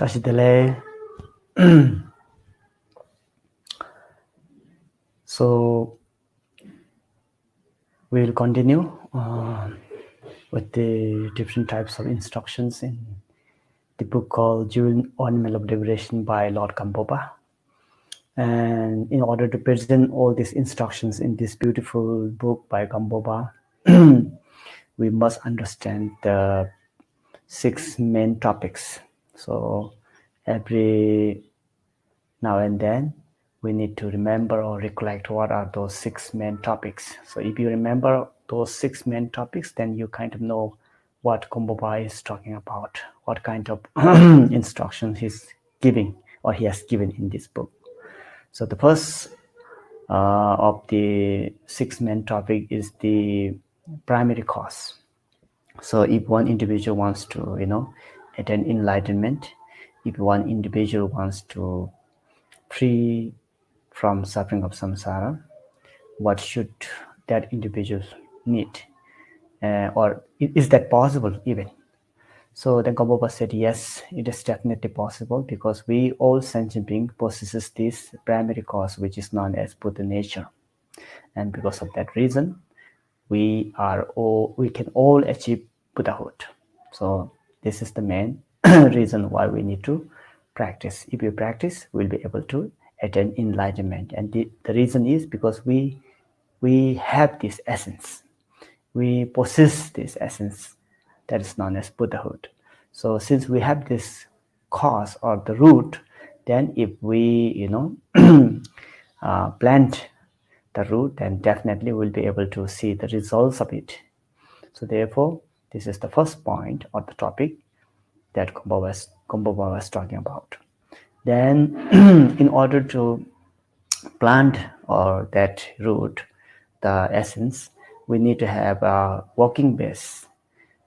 Tashidele. So we will continue with the different types of instructions in the book called Ornament of Liberation by Lord GAMPOPA. And in order to present all these instructions in this beautiful book by GAMPOPA, we must understand the 6 main topics. So every now and then we need to remember or recollect what are those 6 main topics. So if you remember those 6 main topics, then you kind of know what GAMPOPA is talking about, what kind of instructions he's giving or he has given in this book. So the first of the 6 main topic is the primary cause. So if one individual wants to, attain enlightenment, if one individual wants to free from suffering of samsara, what should that individual need? Or is that possible even? So then GAMPOPA said, yes, it is definitely possible because we all sentient beings possesses this primary cause, which is known as Buddha nature. And because of that reason, we can all achieve Buddhahood. So this is the main reason why we need to practice. If we practice, we'll be able to attain enlightenment. And the reason is because we have this essence. We possess this essence that is known as Buddhahood. So since we have this cause or the root, then if we plant the root, then definitely we'll be able to see the results of it. So therefore, this is the first point or the topic that GAMPOPA was talking about. Then in order to plant or that root, the essence, we need to have a working base.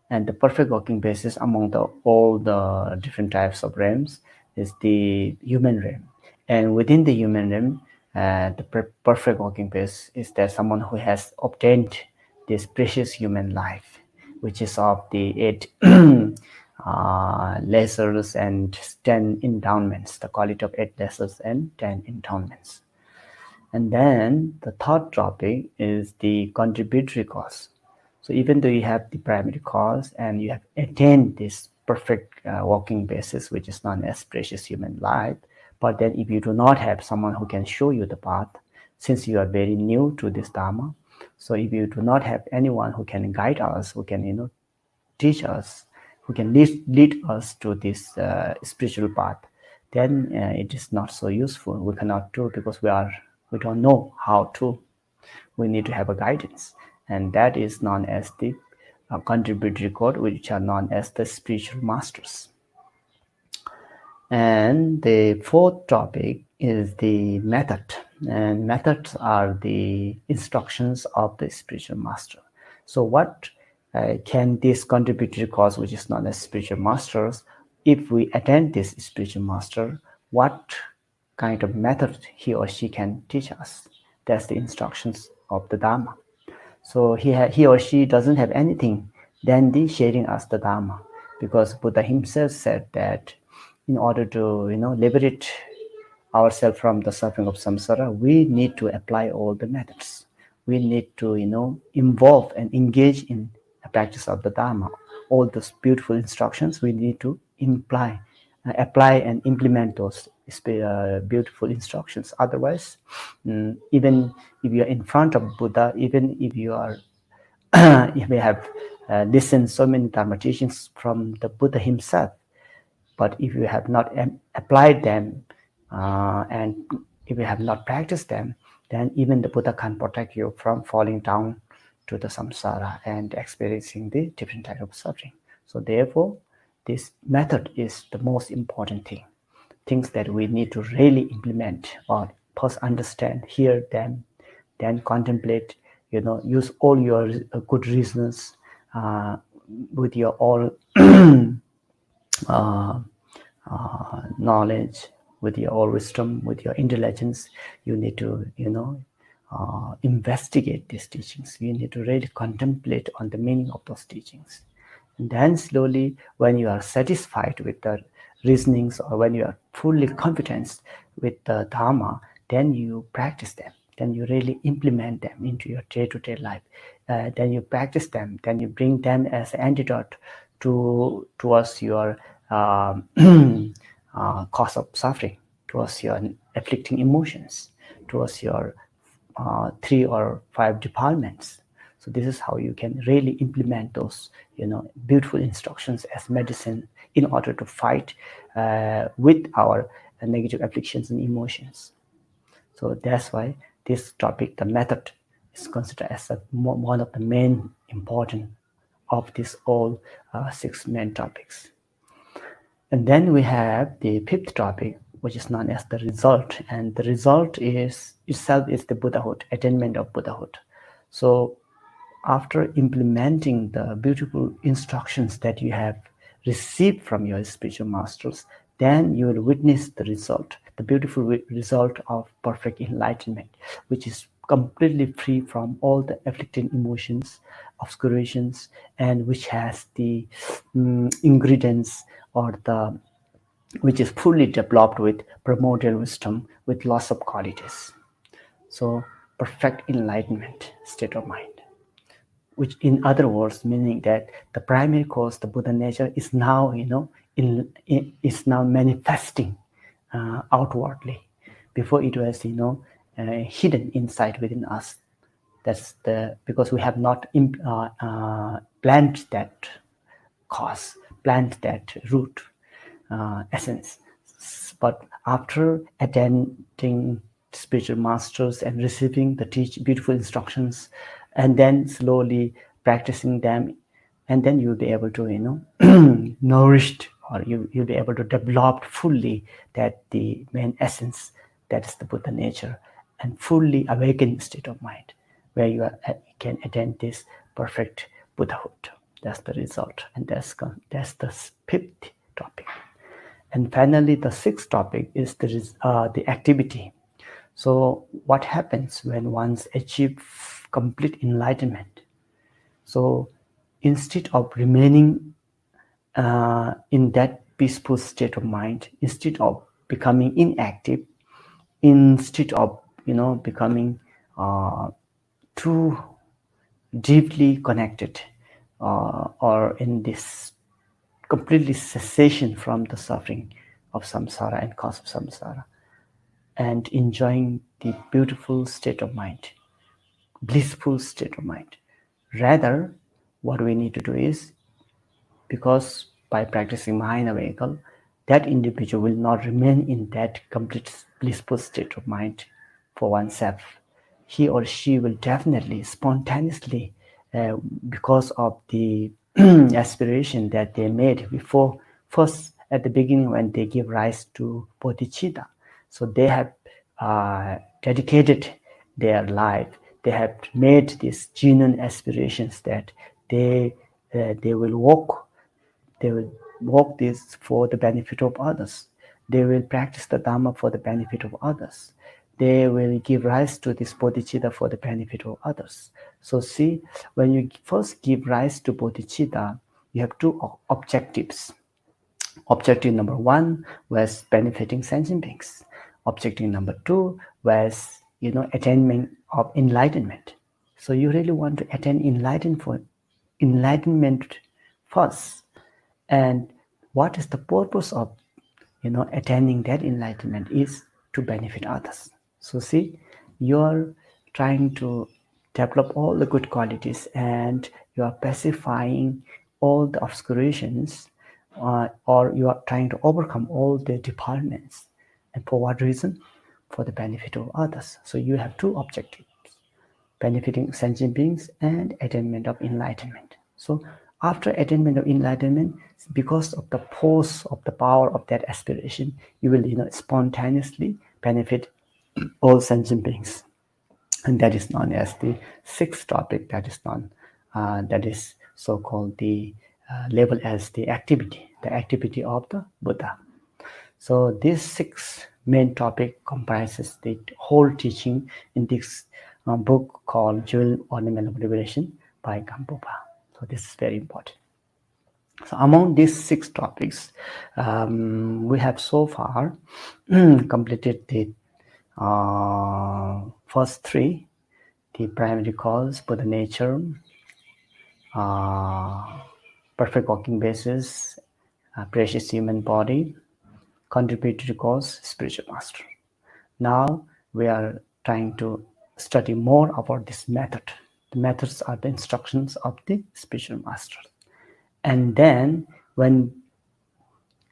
And the perfect working basis among all the different types of realms is the human realm. And within the human realm, the perfect working base is that someone who has obtained this precious human life, which is of the 8 lessers and 10 endowments, the quality of 8 lessers and 10 endowments. And then the third topic is the contributory cause. So even though you have the primary cause and you have attained this perfect working basis, which is known as precious human life, but then if you do not have someone who can show you the path, since you are very new to this Dharma, so if you do not have anyone who can guide us, who can teach us, who can lead us to this spiritual path, then it is not so useful. We cannot do because we don't know how to. We need to have a guidance, and that is known as the contributory code, which are known as the spiritual masters. And the fourth topic is the method, and methods are the instructions of the spiritual master. So what can this contributory cause, which is known as spiritual masters, if we attend this spiritual master, what kind of method he or she can teach us? That's the instructions of the Dharma. So he or she doesn't have anything than the sharing us the Dharma, because Buddha himself said that in order to liberate ourselves from the suffering of samsara, we need to apply all the methods. We need to involve and engage in the practice of the Dharma. All those beautiful instructions, we need to apply and implement those beautiful instructions. Otherwise, even if you are in front of Buddha, even if you are if we have listened so many Dharma teachings from the Buddha himself, but if you have not applied them and if you have not practiced them, then even the Buddha can't protect you from falling down to the samsara and experiencing the different type of suffering. So therefore, this method is the most important thing. Things that we need to really implement or first understand, hear them, then contemplate, use all your good reasons with your all knowledge, with your all wisdom, with your intelligence. You need to, investigate these teachings. You need to really contemplate on the meaning of those teachings. And then slowly, when you are satisfied with the reasonings, or when you are fully confident with the Dharma, then you practice them. Then you really implement them into your day-to-day life. Then you practice them. Then you bring them as an antidote towards your cause of suffering, towards your afflicting emotions, towards your 3 or 5 departments. So this is how you can really implement those, beautiful instructions as medicine in order to fight with our negative afflictions and emotions. So that's why this topic, the method, is considered as one of the main important of these all 6 main topics. And then we have the 5th topic, which is known as the result. And the result is itself is the Buddhahood, attainment of Buddhahood. So after implementing the beautiful instructions that you have received from your spiritual masters, then you will witness the result, the beautiful result of perfect enlightenment, which is completely free from all the afflicting emotions, obscurations, and which has the ingredients, or the which is fully developed with primordial wisdom with lots of qualities. So perfect enlightenment state of mind, which in other words meaning that the primary cause, the Buddha nature, is now is now manifesting outwardly. Before it was hidden inside within us. That's because we have not planted that cause, plant that root essence. But after attending spiritual masters and receiving the beautiful instructions, and then slowly practicing them, and then you'll be able to nourished, or you'll be able to develop fully that the main essence, that is the Buddha nature, and fully awakened state of mind, where you can attain this perfect Buddhahood. That's the result, and that's the 5th topic. And finally, the 6th topic is the activity. So what happens when one's achieved complete enlightenment? So instead of remaining in that peaceful state of mind, instead of becoming inactive, instead of becoming too deeply connected, or in this completely cessation from the suffering of samsara and cause of samsara, and enjoying the beautiful state of mind, blissful state of mind. Rather, what we need to do is, because by practicing Mahayana, that individual will not remain in that complete blissful state of mind for oneself. He or she will definitely spontaneously, because of the aspiration that they made before, first at the beginning when they give rise to bodhicitta. So they have dedicated their life. They have made these genuine aspirations that they will walk. They will walk this for the benefit of others. They will practice the Dhamma for the benefit of others. They will give rise to this bodhicitta for the benefit of others. So see, when you first give rise to bodhicitta, you have 2 objectives. Objective number 1 was benefiting sentient beings. Objective number 2 was, attainment of enlightenment. So you really want to attain enlightenment first. And what is the purpose of attaining that enlightenment is to benefit others. So see, you're trying to develop all the good qualities, and you are pacifying all the obscurations, or you are trying to overcome all the defilements. And for what reason? For the benefit of others. So you have 2 objectives: benefiting sentient beings and attainment of enlightenment. So after attainment of enlightenment, because of the force of the power of that aspiration, you will spontaneously benefit all sentient beings. And that is known as the 6th topic, that is so-called the labeled as the activity of the Buddha. So this 6 main topic comprises the whole teaching in this book called Jewel Ornament of Liberation by GAMPOPA. So this is very important. So among these 6 topics, we have so far completed the first 3, the primary cause, Buddha nature, perfect working basis, precious human body, contributory cause, spiritual master. Now we are trying to study more about this method. The methods are the instructions of the spiritual master. And then when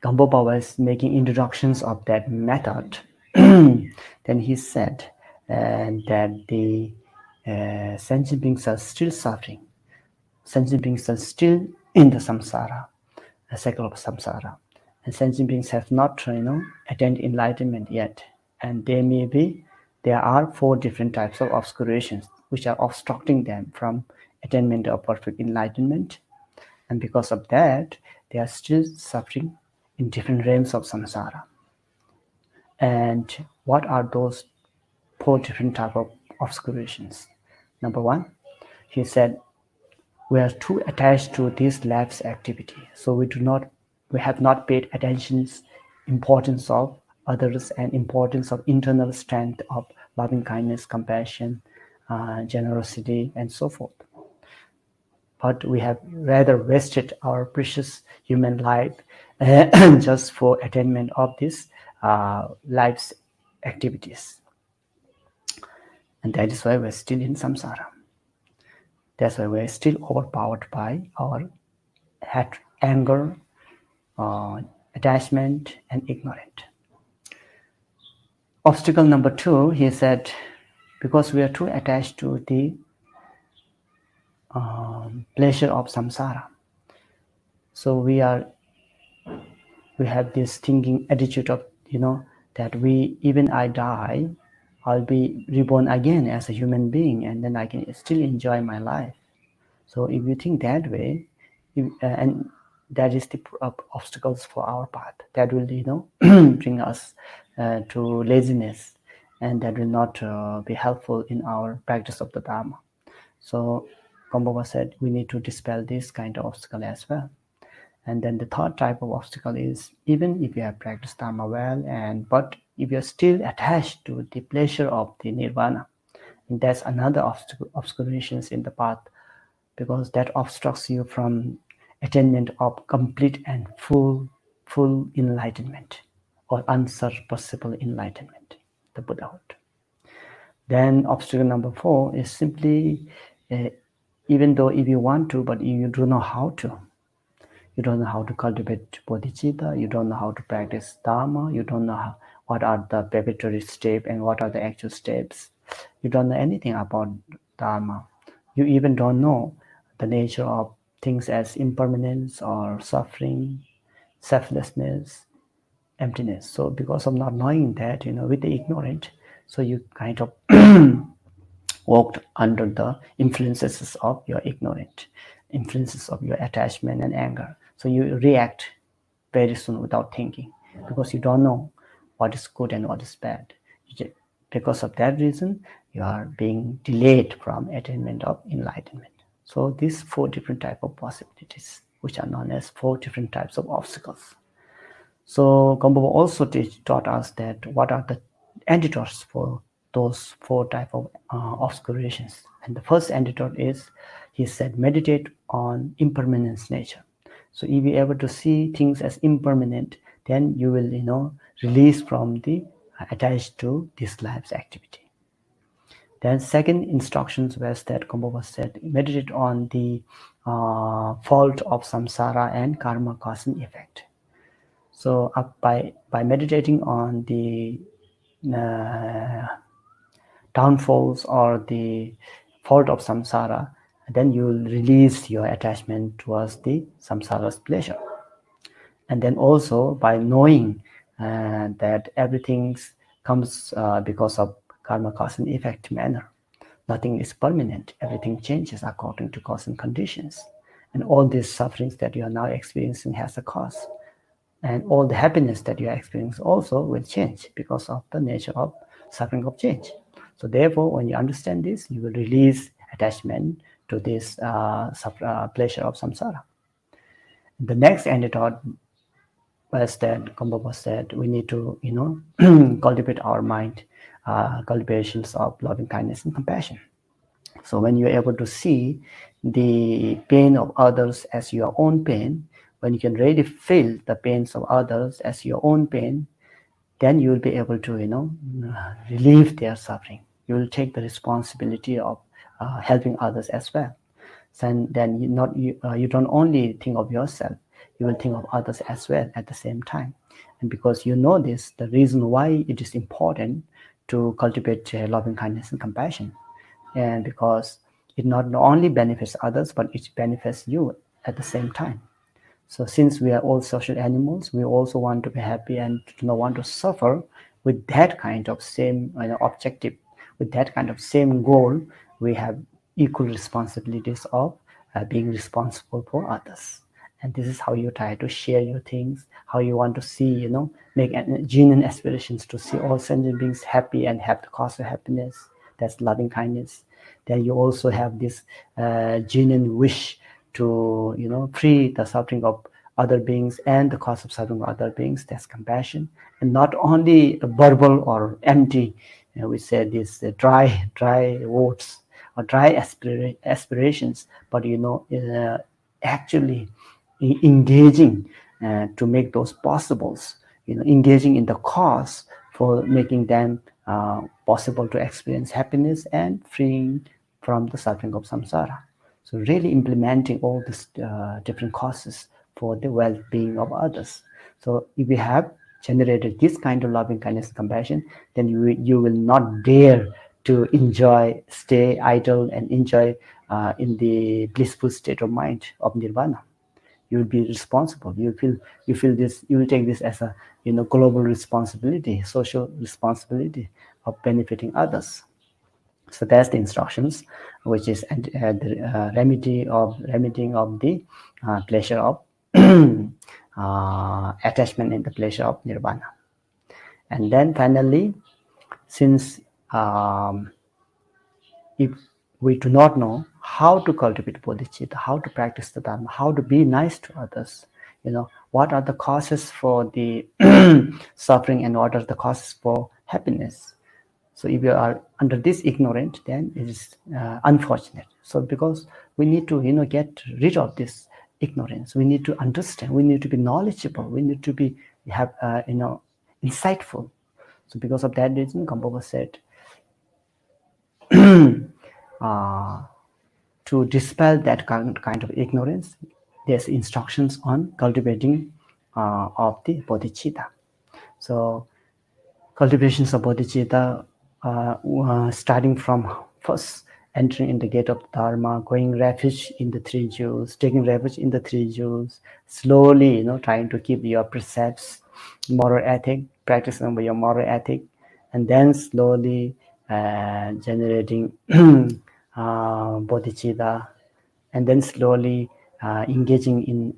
GAMPOPA was making introductions of that method, then he said that the sentient beings are still suffering. Sentient beings are still in the samsara, a cycle of samsara. And sentient beings have not, attained enlightenment yet. And there are 4 different types of obscurations which are obstructing them from attainment of perfect enlightenment. And because of that, they are still suffering in different realms of samsara. And what are those 4 different types of obscurations? Number 1, he said, we are too attached to this life's activity, so we have not paid attention importance of others and importance of internal strength of loving kindness, compassion, generosity, and so forth. But we have rather wasted our precious human life just for attainment of this life's activities. And that is why we're still in samsara. That's why we're still overpowered by our anger, attachment, and ignorant. Obstacle number 2, he said, because we are too attached to the pleasure of samsara. So we have this thinking attitude of, that even I die, I'll be reborn again as a human being, and then I can still enjoy my life. So if you think that way, and that is the obstacles for our path, that will, bring us to laziness, and that will not be helpful in our practice of the Dharma. So GAMPOPA said we need to dispel this kind of obstacle as well. And then the third type of obstacle is, even if you have practiced Dharma well, but if you're still attached to the pleasure of the nirvana, and that's another obscurations in the path, because that obstructs you from attainment of complete and full enlightenment, or unsurpassable enlightenment, the Buddhahood. Then obstacle number 4 is simply, even though if you want to, but you don't know how to. You don't know how to cultivate bodhicitta, you don't know how to practice Dharma, you don't know what are the preparatory steps and what are the actual steps. You don't know anything about Dharma. You even don't know the nature of things as impermanence or suffering, selflessness, emptiness. So because of not knowing that, with the ignorant, so you kind of walked under the influences of your ignorant, influences of your attachment and anger. So you react very soon without thinking, because you don't know what is good and what is bad. Because of that reason, you are being delayed from attainment of enlightenment. So these 4 different types of possibilities, which are known as 4 different types of obstacles. So GAMPOPA also taught us that what are the antidotes for those 4 types of obscurations. And the first antidote is, he said, meditate on impermanence nature. So if you're able to see things as impermanent, then you will, release from the attached to this life's activity. Then second instructions was that GAMPOPA said, meditate on the fault of samsara and karma cause and effect. So by meditating on the downfalls or the fault of samsara, then you will release your attachment towards the samsara's pleasure. And then also by knowing that everything comes because of karma cause and effect manner. Nothing is permanent. Everything changes according to cause and conditions. And all these sufferings that you are now experiencing has a cause. And all the happiness that you are experiencing also will change because of the nature of suffering of change. So therefore, when you understand this, you will release attachment to this pleasure of samsara. The next antidote was that GAMPOPA said we need to, cultivate our mind, cultivations of loving kindness and compassion. So when you're able to see the pain of others as your own pain, when you can really feel the pains of others as your own pain, then you will be able to, relieve their suffering. You will take the responsibility of helping others as well. So then you don't only think of yourself, you will think of others as well at the same time. And because you know this, the reason why it is important to cultivate loving kindness and compassion, and because it not only benefits others, but it benefits you at the same time. So since we are all social animals, we also want to be happy and do not want to suffer. With that kind of same objective, with that kind of same goal, we have equal responsibilities of being responsible for others. And this is how you try to share your things, how you want to see, make genuine aspirations to see all sentient beings happy and have the cause of happiness. That's loving kindness. Then you also have this genuine wish to, free the suffering of other beings and the cause of suffering of other beings. That's compassion. And not only verbal or empty, we say this dry words or dry aspirations, but actually engaging to make those possibles, engaging in the cause for making them possible to experience happiness and freeing from the suffering of samsara. So really implementing all these different causes for the well-being of others. So if we have generated this kind of loving kindness and compassion, then you will not dare to stay idle and enjoy in the blissful state of mind of nirvana. You will be responsible. You feel this. You will take this as a global responsibility, social responsibility of benefiting others. So that's the instructions, which is the remedying of the pleasure of attachment in the pleasure of nirvana. And then finally, since if we do not know how to cultivate bodhicitta, how to practice the dharma, how to be nice to others, what are the causes for the suffering and what are the causes for happiness. So if you are under this ignorant, then it is unfortunate. So because we need to, get rid of this ignorance, we need to understand, we need to be knowledgeable, we need to be insightful. So because of that reason, GAMPOPA said, to dispel that kind of ignorance, there's instructions on cultivating of the bodhicitta. So cultivations of bodhicitta, starting from first entering in the gate of dharma, going refuge in the three jewels, taking refuge in the three jewels, slowly, trying to keep your precepts, moral ethic, practicing your moral ethic, and then slowly generating bodhicitta, and then slowly engaging in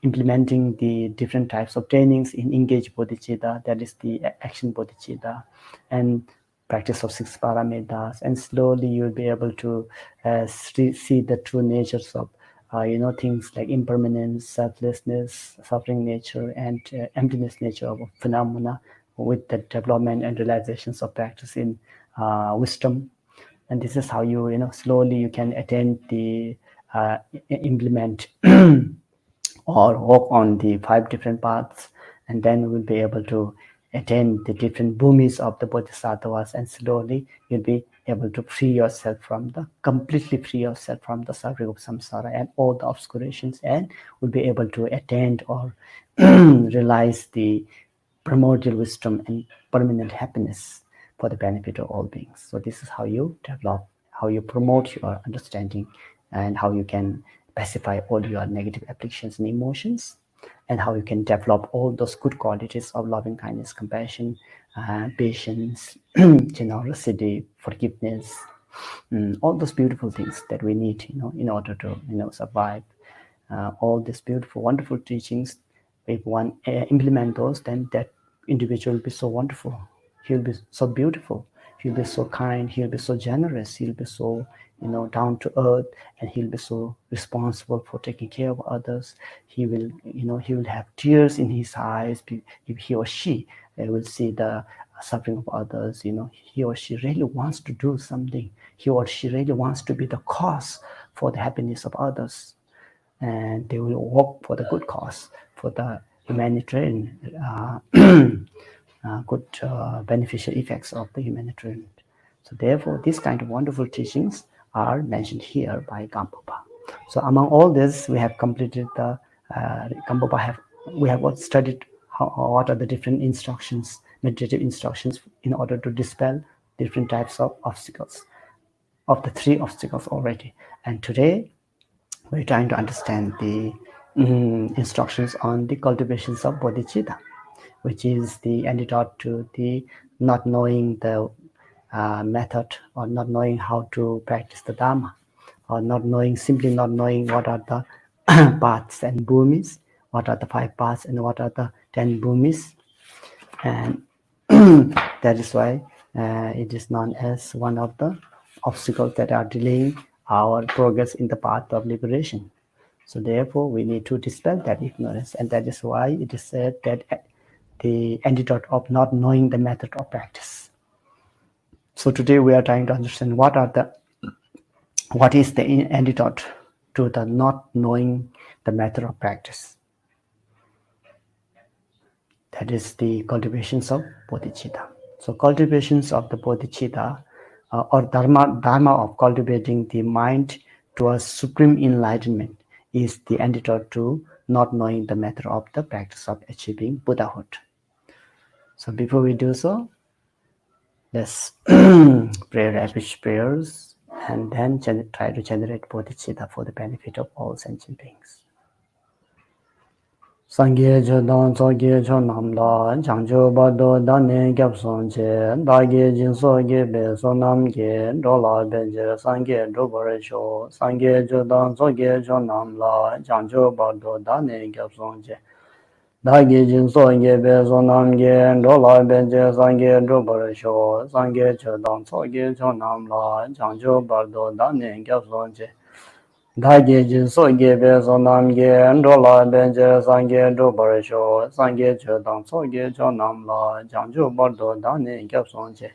implementing the different types of trainings in engage bodhicitta, that is the action bodhicitta, and practice of six paramitas, and slowly you'll be able to see the true natures of things like impermanence, selflessness, suffering nature, and emptiness nature of phenomena, with the development and realizations of practice in wisdom. And this is how slowly you can attain the implement or walk on the 5 different paths, and then we'll be able to attain the different bhumis of the bodhisattvas, and slowly you'll be able to completely free yourself from the suffering of samsara and all the obscurations, and will be able to attain or realize the primordial wisdom and permanent happiness for the benefit of all beings. So this is how you develop, how you promote your understanding, and how you can pacify all your negative afflictions and emotions, and how you can develop all those good qualities of loving kindness, compassion, patience, generosity, forgiveness, all those beautiful things that we need, in order to, survive. All these beautiful, wonderful teachings, if one implement those, then that individual will be so wonderful. He'll be so beautiful. He'll be so kind. He'll be so generous. He'll be so, down to earth, and he'll be so responsible for taking care of others. He will have tears in his eyes if he or she will see the suffering of others. He or she really wants to do something. He or she really wants to be the cause for the happiness of others, and they will work for the good cause, for the humanitarian good beneficial effects of the humanitarian. So therefore, these kind of wonderful teachings are mentioned here by GAMPOPA. So among all this, we have completed the GAMPOPA. We have studied what are the different instructions, meditative instructions, in order to dispel different types of obstacles, of the 3 obstacles already. And today, we're trying to understand the instructions on the cultivations of bodhicitta, which is the antidote to the not knowing the method, or not knowing how to practice the Dharma, or simply not knowing what are the paths and bhumis, what are the 5 paths and what are the 10 bhumis. And that is why it is known as one of the obstacles that are delaying our progress in the path of liberation. So therefore, we need to dispel that ignorance, and that is why it is said that the antidote of not knowing the method of practice. So today we are trying to understand what is the antidote to the not knowing the method of practice. That is the cultivations of bodhicitta. So cultivations of the bodhicitta, or dharma of cultivating the mind towards supreme enlightenment, is the antidote to not knowing the method of the practice of achieving Buddhahood. So before we do so, let's pray rapid prayers, and then try to generate bodhicitta for the benefit of all sentient beings. Sangye Jodon Soge Chonamla, Changjo Bado Dane Gapsonche, Dage Jinsoge Be Sonamge, Dola Benje, Sange Doboresho, Sangye Jodon Soge Chonamla, Changjo Bado Dane Gapsonche, Dage Jinsoge Be Sonamge, Dola Benje, Sange Doboresho, Sange Jodon Soge Chonamla, Changjo Bado Dane Gapsonche, Dage Jinsoge Be Sonamge, Dola Benje, Sange Doboresho, Sange Jodon Soge Chonamla, Changjo Bado Dane Gapsonche,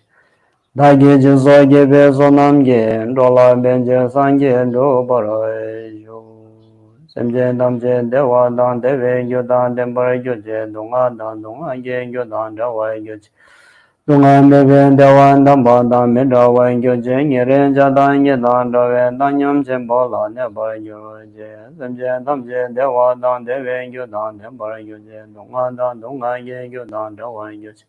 Dage Jinsoge Be Sonamge, Dola Benje, Sange Doboresho, Semje Damje Dewa Dan Deve Gyodan Dembare Gyoje, Dunga Dan Dunga Ge Gyodan Dewa Gyoje, Dunga Bebe Dewa Damba Dan Medawa Gyoje, Nyeren Jadan Yedan Dove, Danyam Jembola Nebare Gyoje, Semje Damje Dewa Dan Deve Gyodan Dembare Gyoje, Dunga Dan Dunga Ge Gyodan Dewa Gyoje,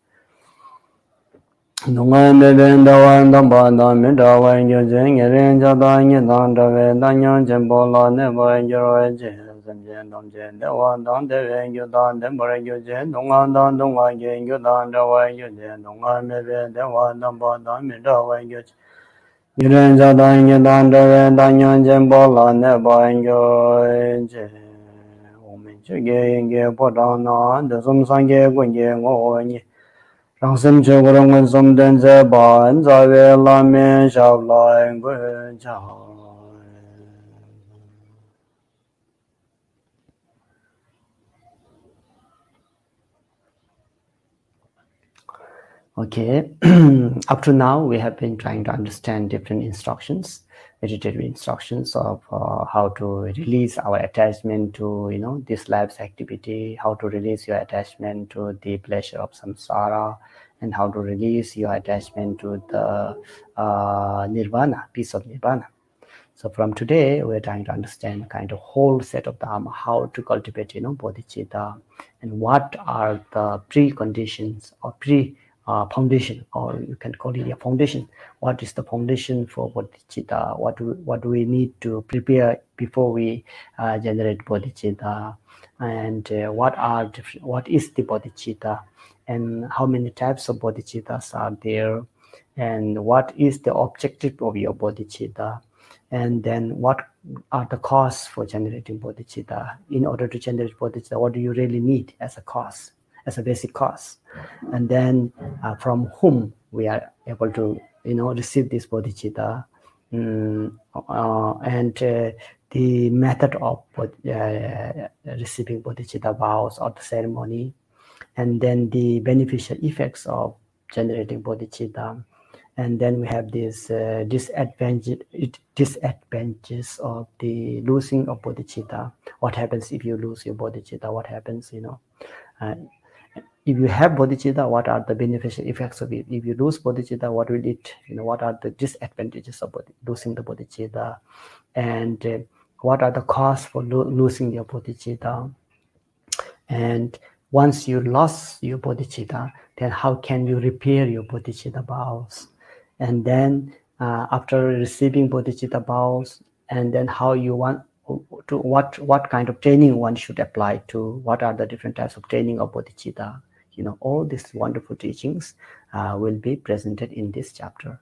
Dunga Bebe Dewa Damba Dan Medawa Gyoje, Nyeren Jadan Yedan Dove, Danyam Jembola Nebare Gyoje, Semje Damje Dewa Dan Deve Gyodan Dembare Gyoje, Dunga Dan Dunga Ge Gyodan Dewa Gyoje, Dunga Bebe Dewa Damba Dan Medawa Gyoje, Nyeren Jadan Yedan Dove, Danyam Jembola Nebare Gyoje, Omen Chege Ge Podana, Desum Sange Gunje Ngoye, Rangsem Chogorong Sum Denze Ban, Zawe Lame Shabla Ngwe. Okay, up to now we have been trying to understand different instructions, meditative instructions of how to release our attachment to this life's activity, how to release your attachment to the pleasure of samsara, and how to release your attachment to the nirvana, peace of nirvana. So from today, we're trying to understand kind of whole set of dharma, how to cultivate, bodhicitta, and what are the preconditions or foundation, or you can call it a foundation. What is the foundation for bodhicitta? What do we need to prepare before we generate bodhicitta? And what is the bodhicitta? And how many types of bodhicittas are there? And what is the objective of your bodhicitta? And then what are the costs for generating bodhicitta? In order to generate bodhicitta, what do you really need as a cost, as a basic cost? And then from whom we are able to receive this bodhicitta, and the method of receiving bodhicitta vows or the ceremony, and then the beneficial effects of generating bodhicitta. And then we have these disadvantages of the losing of bodhicitta. What happens if you lose your bodhicitta? What happens, uh, if you have bodhicitta, what are the beneficial effects of it? If you lose bodhicitta, what will it, what are the disadvantages of losing the bodhicitta? And what are the costs for losing your bodhicitta? And once you lost your bodhicitta, then how can you repair your bodhicitta vows? And then after receiving bodhicitta vows, and then how you want to, what kind of training one should apply to, what are the different types of training of bodhicitta. All these wonderful teachings will be presented in this chapter.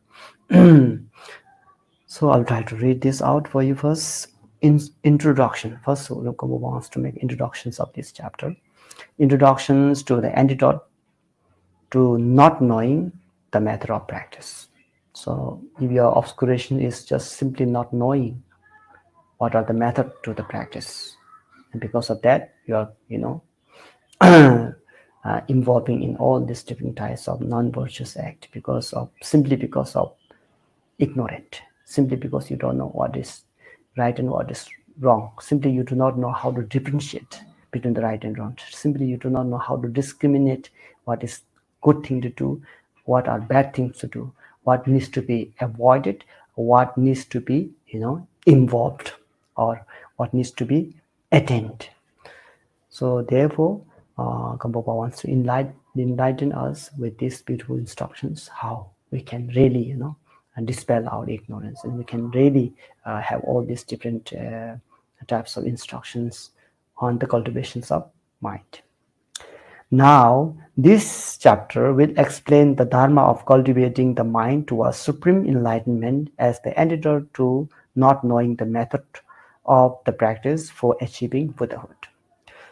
So I'll try to read this out for you first. Introduction. First, Kampo wants to make introductions of this chapter. Introductions to the antidote to not knowing the method of practice. So if your obscuration is just simply not knowing what are the method to the practice, and because of that you are involving in all these different types of non-virtuous act, simply because of ignorant, simply because you don't know what is right and what is wrong, simply you do not know how to differentiate between the right and wrong, simply you do not know how to discriminate what is good thing to do, what are bad things to do, what needs to be avoided, what needs to be involved, or what needs to be attained. So therefore Gampopa wants to enlighten us with these beautiful instructions, how we can really and dispel our ignorance, and we can really have all these different types of instructions on the cultivations of mind. Now this chapter will explain the dharma of cultivating the mind towards supreme enlightenment as the antidote to not knowing the method of the practice for achieving Buddhahood.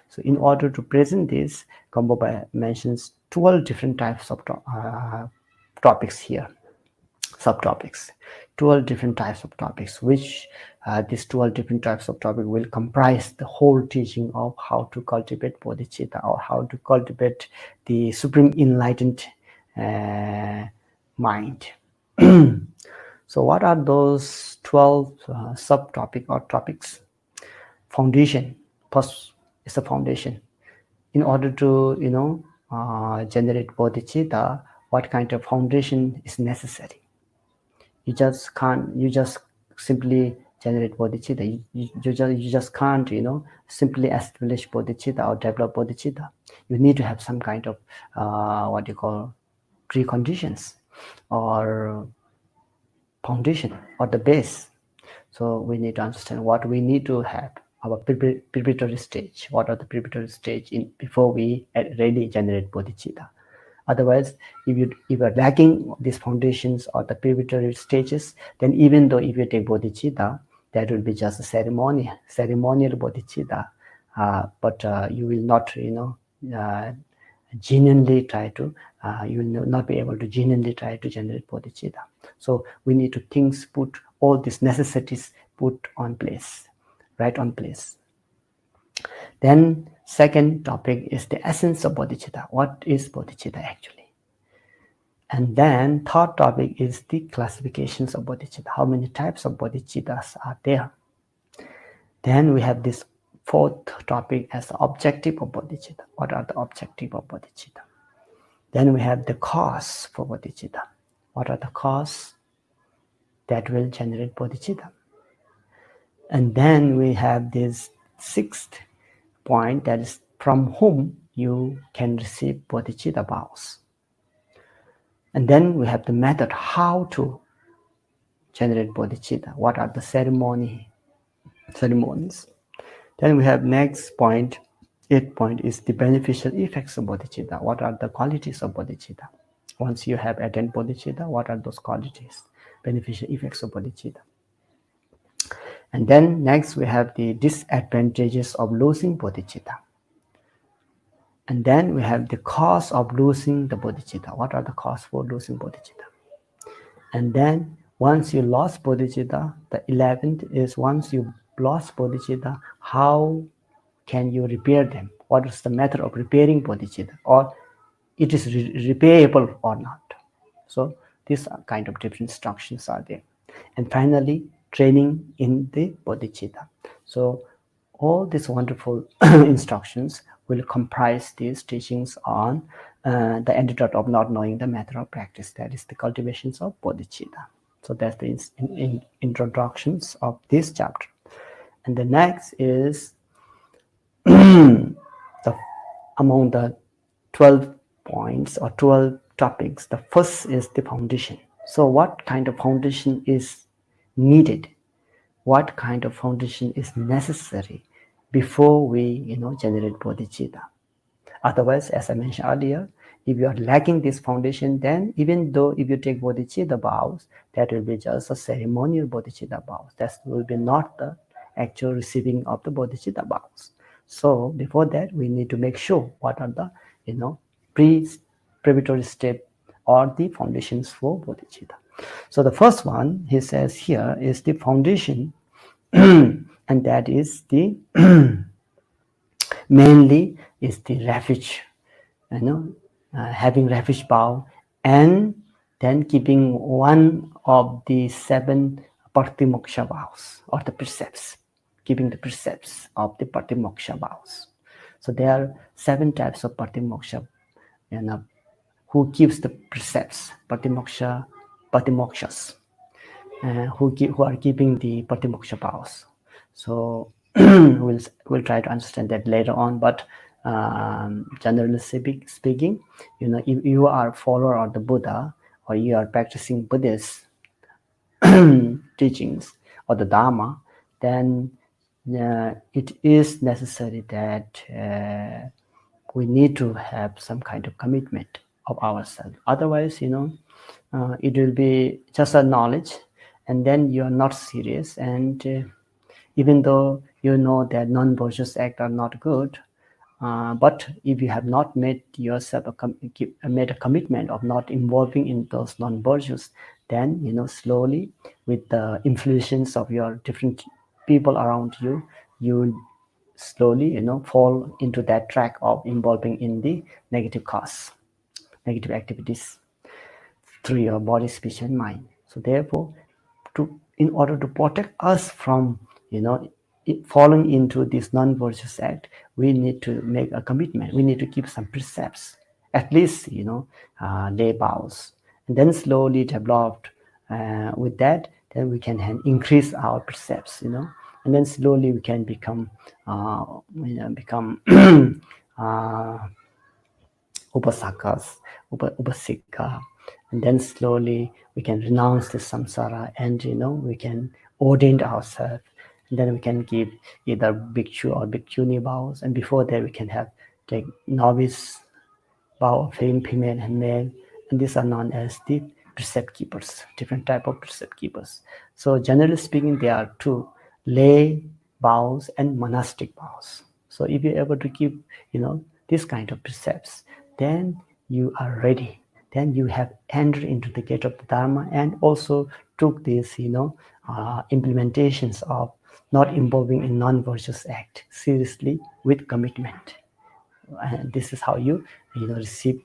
So in order to present this, Gampopa mentions 12 different types of topics here, subtopics, 12 different types of topics, which these 12 different types of topics will comprise the whole teaching of how to cultivate bodhicitta, or how to cultivate the supreme enlightened mind. So what are those 12 subtopic or topics? Foundation. First is the foundation. In order to generate bodhicitta, what kind of foundation is necessary? You just simply generate bodhicitta. You just can't simply establish bodhicitta or develop bodhicitta. You need to have some kind of what you call preconditions or foundation or the base. So we need to understand what we need to have, our preparatory stage. What are the preparatory stage before we really generate bodhicitta? Otherwise, if you are lacking these foundations or the preparatory stages, then even though if you take bodhicitta, that will be just a ceremonial bodhicitta, but you will not genuinely try to you will not be able to genuinely try to generate bodhicitta. So we need to put all these necessities put on place, right on place. Then second topic is the essence of bodhicitta. What is bodhicitta actually? And then third topic is the classifications of bodhicitta. How many types of bodhicittas are there? Then we have this fourth topic as the objective of bodhicitta. What are the objective of bodhicitta? Then we have the cause for bodhicitta. What are the causes that will generate bodhicitta? And then we have this sixth point, that is from whom you can receive bodhicitta vows. And then we have the method how to generate bodhicitta. What are the ceremonies? Then we have next point, 8th point, is the beneficial effects of bodhicitta. What are the qualities of bodhicitta? Once you have attained bodhicitta, what are those qualities, beneficial effects of bodhicitta? And then next we have the disadvantages of losing bodhicitta. And then we have the cause of losing the bodhicitta. What are the causes for losing bodhicitta? And then once you lost bodhicitta, the 11th is once you lost bodhicitta, how can you repair them? What is the method of repairing bodhicitta, or it is repayable or not? So these are kind of different instructions are there. And finally, training in the bodhicitta. So all these wonderful instructions will comprise these teachings on the antidote of not knowing the method of practice, that is the cultivations of bodhicitta. So that's the introductions of this chapter. And the next is the, among the 12 points or 12 topics, the first is the foundation. So what kind of foundation is needed? What kind of foundation is necessary before we generate bodhicitta? Otherwise, as I mentioned earlier, if you are lacking this foundation, then even though if you take bodhicitta vows, that will be just a ceremonial bodhicitta vows. That will be not the actual receiving of the bodhicitta vows. So before that, we need to make sure what are the preparatory step or the foundations for bodhicitta. So the first one he says here is the foundation, and that is the mainly is the refuge, having refuge vow, and then keeping one of the 7 patimoksha vows or the precepts, keeping the precepts of the patimoksha vows. So there are 7 types of patimoksha, who keeps the precepts, patimokshas, who are keeping the patimoksha vows. So we'll try to understand that later on, but generally speaking, if you are a follower of the Buddha, or you are practicing Buddhist teachings or the Dharma, then it is necessary that we need to have some kind of commitment of ourselves. Otherwise, it will be just a knowledge, and then you are not serious. And even though you know that non-virtuous acts are not good, but if you have not made yourself made a commitment of not involving in those non-virtuous, then slowly, with the influence of your different people around you, you will slowly fall into that track of involving in the negative cause, negative activities through your body, speech, and mind. So therefore, in order to protect us from falling into this non-virtuous act, we need to make a commitment. We need to keep some precepts, at least day vows, and then slowly developed with that, then we can increase our precepts, and then slowly we can become upasakas, upasika, and then slowly we can renounce the samsara, and we can ordain ourselves, and then we can give either bhikshu or bhikshuni vows, and before that we can have like novice vow of female and male, and these are known as the precept keepers, different type of precept keepers. So generally speaking, there are 2: lay vows and monastic vows. So if you're able to keep this kind of precepts, then you are ready, then you have entered into the gate of the Dharma, and also took these implementations of not involving in non-virtuous act seriously with commitment. And this is how you receive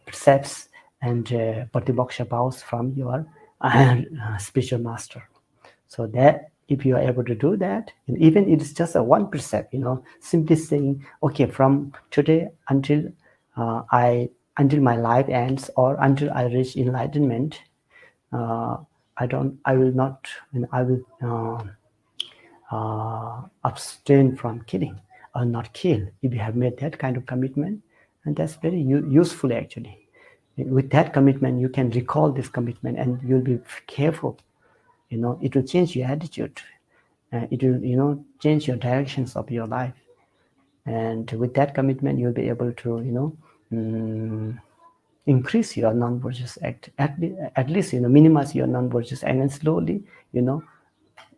precepts and patimoksha vows from your spiritual master. So that if you are able to do that, and even it is just a one precept, simply saying, okay, from today until until my life ends, or until I reach enlightenment, I will not, I will abstain from killing or not kill. If you have made that kind of commitment, and that's very useful actually. With that commitment, you can recall this commitment, and you'll be careful. It will change your attitude. It will change your directions of your life. And with that commitment, you'll be able to increase your non-virtuous act, at least minimize your non-virtuous act, and slowly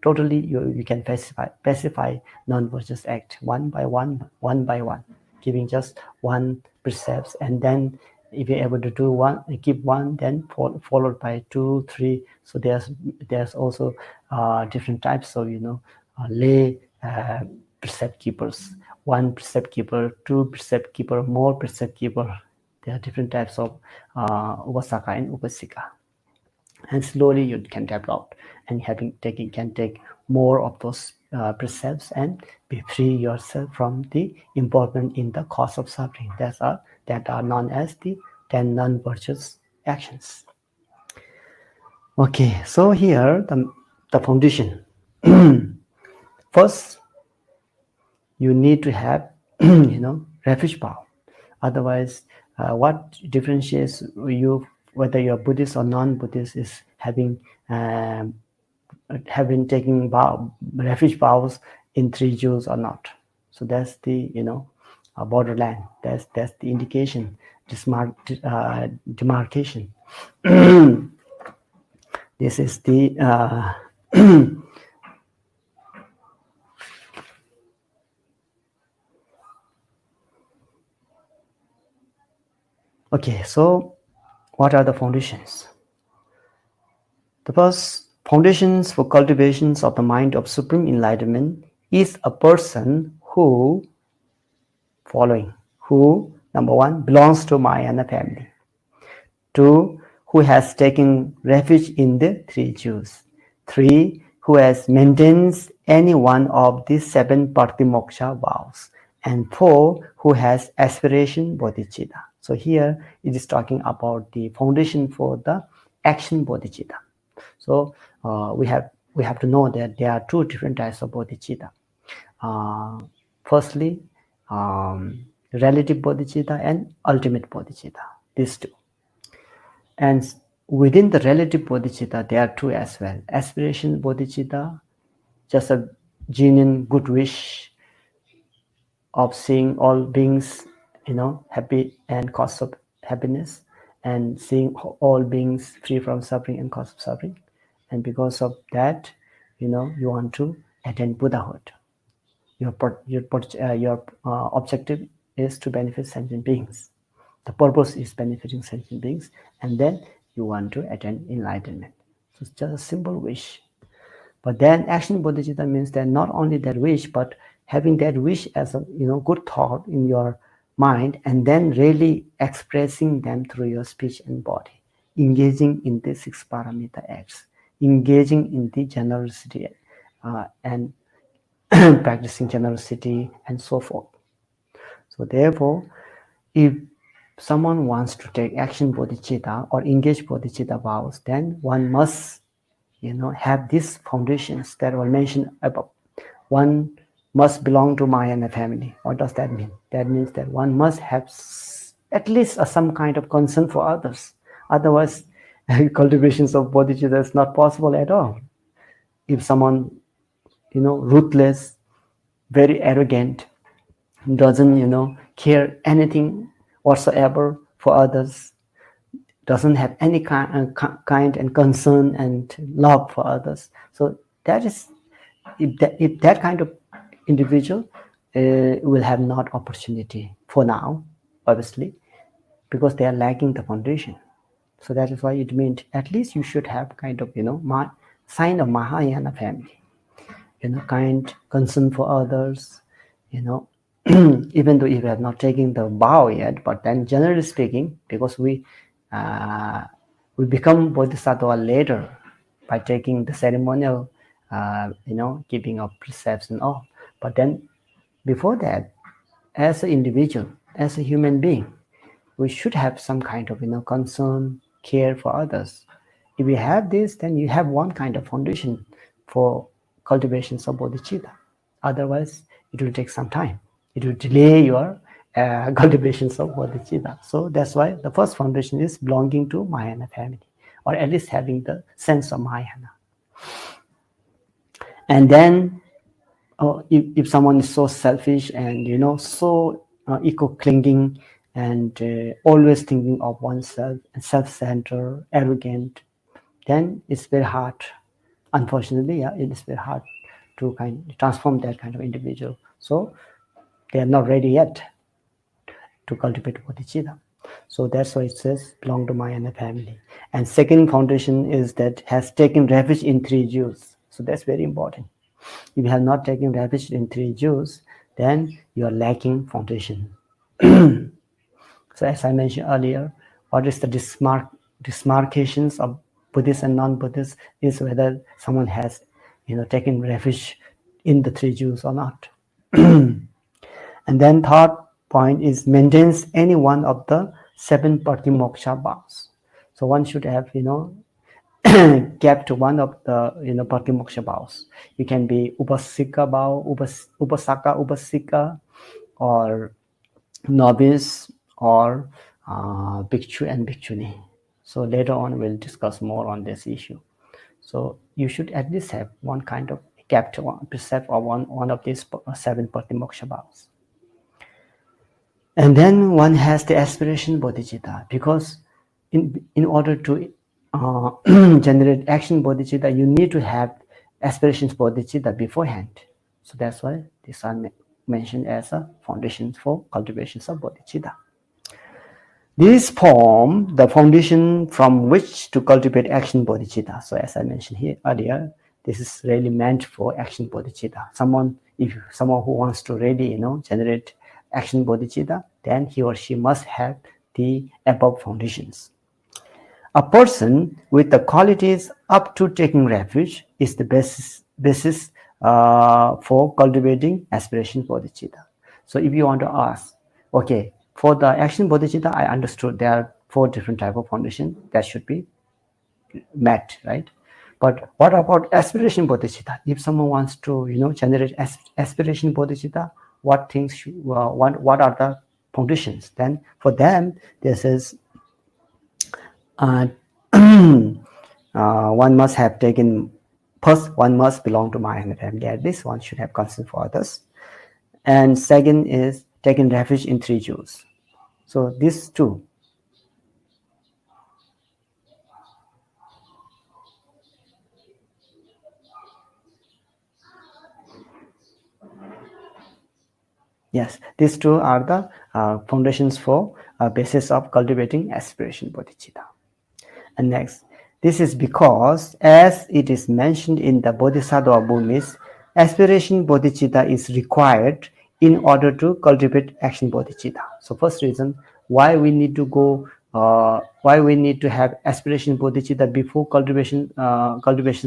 totally you can pacify non-virtuous act one by one, giving just one precepts, and then if you're able to do one, keep one, then followed by 2, 3. So there's also different types of lay precept keepers. 1 precept keeper, 2 precept keeper, more precept keeper. There are different types of Upasaka and Upasika. And slowly you can develop, and can take more of those precepts and be free yourself from the involvement in the cause of suffering that are known as the 10 non-virtuous actions. Okay, so here the foundation. First, you need to have refuge power. Otherwise, what differentiates you whether you're Buddhist or non-Buddhist is having taken refuge vows in 3 jewels or not. So that's the borderline. That's the indication, demarcation. This is the okay. So, what are the foundations? The first foundations for cultivations of the mind of supreme enlightenment is a person who number 1 belongs to Mahayana family. 2, who has taken refuge in the 3 jewels. 3, who has maintained any one of the 7 Patimoksha vows. And 4, who has aspiration bodhicitta. So here it is talking about the foundation for the action bodhicitta. So we have to know that there are 2 different types of bodhicitta. Firstly, relative bodhicitta and ultimate bodhicitta. These 2. And within the relative bodhicitta, there are 2 as well. Aspiration bodhicitta, just a genuine good wish of seeing all beings, happy and cause of happiness, and seeing all beings free from suffering and cause of suffering. And because of that, you want to attain Buddhahood. Your objective is to benefit sentient beings. The purpose is benefiting sentient beings, and then you want to attain enlightenment. So it's just a simple wish. But then action bodhicitta means that not only that wish, but having that wish as a good thought in your mind, and then really expressing them through your speech and body, engaging in the 6 paramita acts, engaging in the generosity and practicing generosity and so forth. So therefore, if someone wants to take action bodhicitta or engage bodhicitta vows, then one must have these foundations that were mentioned above. One must belong to Mahayana family. What does that mean? That means that one must have at least some kind of concern for others. Otherwise, cultivations of bodhicitta is not possible at all. If someone ruthless, very arrogant, doesn't care anything whatsoever for others, doesn't have any kind and concern and love for others. So that is, if that kind of individual will have not opportunity for now, obviously, because they are lacking the foundation. So that is why it means at least you should have kind of sign of Mahayana family, kind concern for others, even though you have not taken the vow yet, but then generally speaking, because we become bodhisattva later by taking the ceremonial, keeping of precepts and all. But then before that, as an individual, as a human being, we should have some kind of concern, care for others. If you have this, then you have one kind of foundation for cultivations of bodhicitta. Otherwise, it will take some time. It will delay your cultivations of bodhicitta. So that's why the first foundation is belonging to Mahayana family, or at least having the sense of Mahayana. And then, if someone is so selfish and so ego-clinging and always thinking of oneself and self-centered, arrogant, then it's very hard. Unfortunately, it is very hard to transform that kind of individual. So they are not ready yet to cultivate bodhicitta. So that's why it says belong to Mahayana family. And second foundation is that has taken refuge in three Jews. So that's very important. If you have not taken refuge in three Jews, then you are lacking foundation. So as I mentioned earlier, what is the demarcations of Buddhist and non-Buddhist is whether someone has, taken refuge in the three Jews or not. And then third point is maintains any one of the 7 patimoksha vows. So one should have, kept one of the, patimoksha vows. It can be upasika vow, upasaka, upasika, or novice, or bhikshu and bhikshuni. So later on we'll discuss more on this issue. So you should at least have one kind of kept one precept or one of these 7 patimoksha vows. And then one has the aspiration bodhicitta, because in order to generate action bodhicitta, you need to have aspirations bodhicitta beforehand. So that's why these are mentioned as a foundation for cultivations of bodhicitta. These form the foundation from which to cultivate action bodhicitta. So as I mentioned here earlier, this is really meant for action bodhicitta. Someone who wants to really generate action bodhicitta, then he or she must have the above foundations. A person with the qualities up to taking refuge is the basis for cultivating aspiration bodhicitta. So if you want to ask, okay, for the action bodhicitta, I understood there are 4 different type of foundation that should be met, right? But what about aspiration bodhicitta? If someone wants to generate aspiration bodhicitta, what are the foundations? Then for them this is one must have taken, first one must belong to Mahayana family, at least one should have concern for others, and second is taken refuge in 3 Jews. So these two. Yes, these two are the foundations for basis of cultivating aspiration bodhicitta. And next, this is because, as it is mentioned in the Bodhisattva Bhumis, aspiration bodhicitta is required in order to cultivate action bodhicitta. So first reason why we need to why we need to have aspiration bodhicitta before cultivations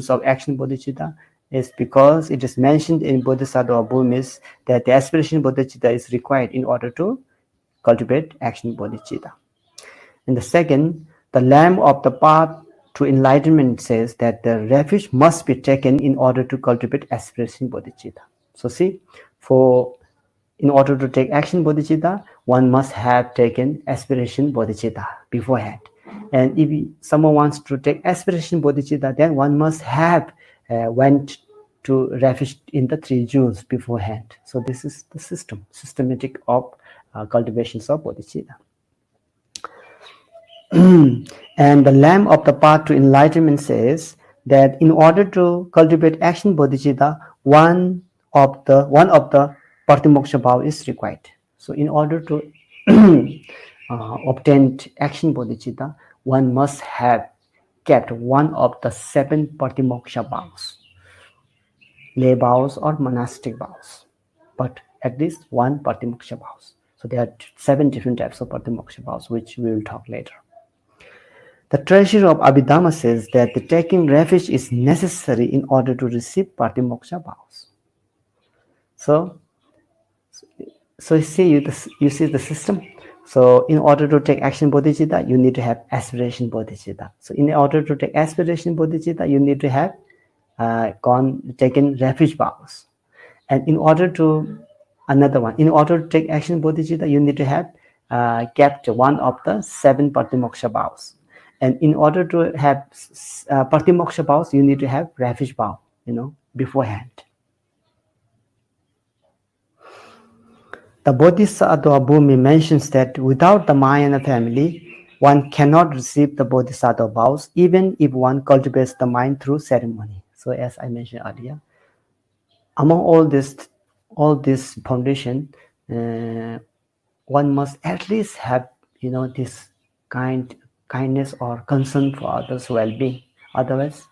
of action bodhicitta is because it is mentioned in Bodhisattva Bhumis that the aspiration bodhicitta is required in order to cultivate action bodhicitta. And the second, the lamb of the path to enlightenment says that the refuge must be taken in order to cultivate aspiration bodhicitta. So see, in order to take action bodhicitta, one must have taken aspiration bodhicitta beforehand. And if someone wants to take aspiration bodhicitta, then one must have went to refuge in the 3 Jews beforehand. So this is the systematic of cultivations of bodhicitta. And the lamb of the path to enlightenment says that in order to cultivate action bodhicitta, one of the patimoksha bhava is required. So in order to obtain action bodhicitta, one must have kept one of the 7 patimoksha bhavas, lay vows or monastic vows, but at least one patimoksha vows. So there are 7 different types of patimoksha vows, which we will talk later. The treasurer of Abhidhamma says that the taking refuge is necessary in order to receive patimoksha vows. So you see the system. So in order to take action bodhicitta, you need to have aspiration bodhicitta. So in order to take aspiration bodhicitta, you need to have taken refuge vows. And in order to take action bodhicitta, you need to have kept one of the 7 patimoksha vows. And in order to have patimoksha vows, you need to have refuge vow, beforehand. The Bodhisattva Bhumi mentions that without the Mahayana family, one cannot receive the Bodhisattva vows, even if one cultivates the mind through ceremony. So as I mentioned earlier, among all this foundation, one must at least have this kindness or concern for others' well-being. Otherwise,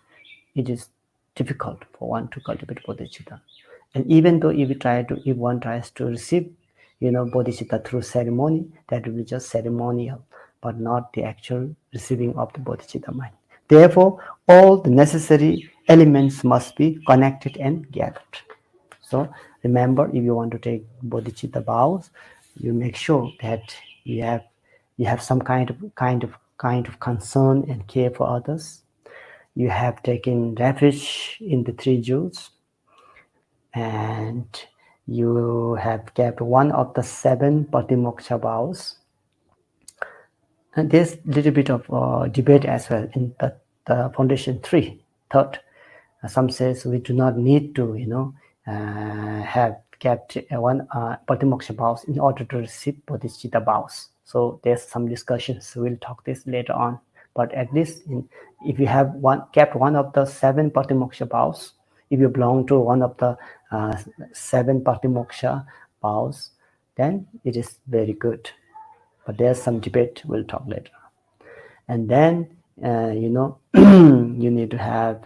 it is difficult for one to cultivate bodhicitta. And even though if one tries to receive, bodhicitta through ceremony, that will be just ceremonial, but not the actual receiving of the bodhicitta mind. Therefore, all the necessary elements must be connected and gathered. So remember, if you want to take bodhicitta vows, you make sure that you have some kind of concern and care for others. You have taken refuge in the three jewels, and you have kept one of the 7 patimoksha vows. And there's a little bit of debate as well in the foundation third. Some says we do not need to, have kept one patimoksha vows in order to receive bodhicitta vows. So there's some discussions. We'll talk this later on. But at least if you have kept one of the 7 patimoksha vows, if you belong to one of the 7 patimoksha vows, then it is very good. But there's some debate. We'll talk later. And then you need to have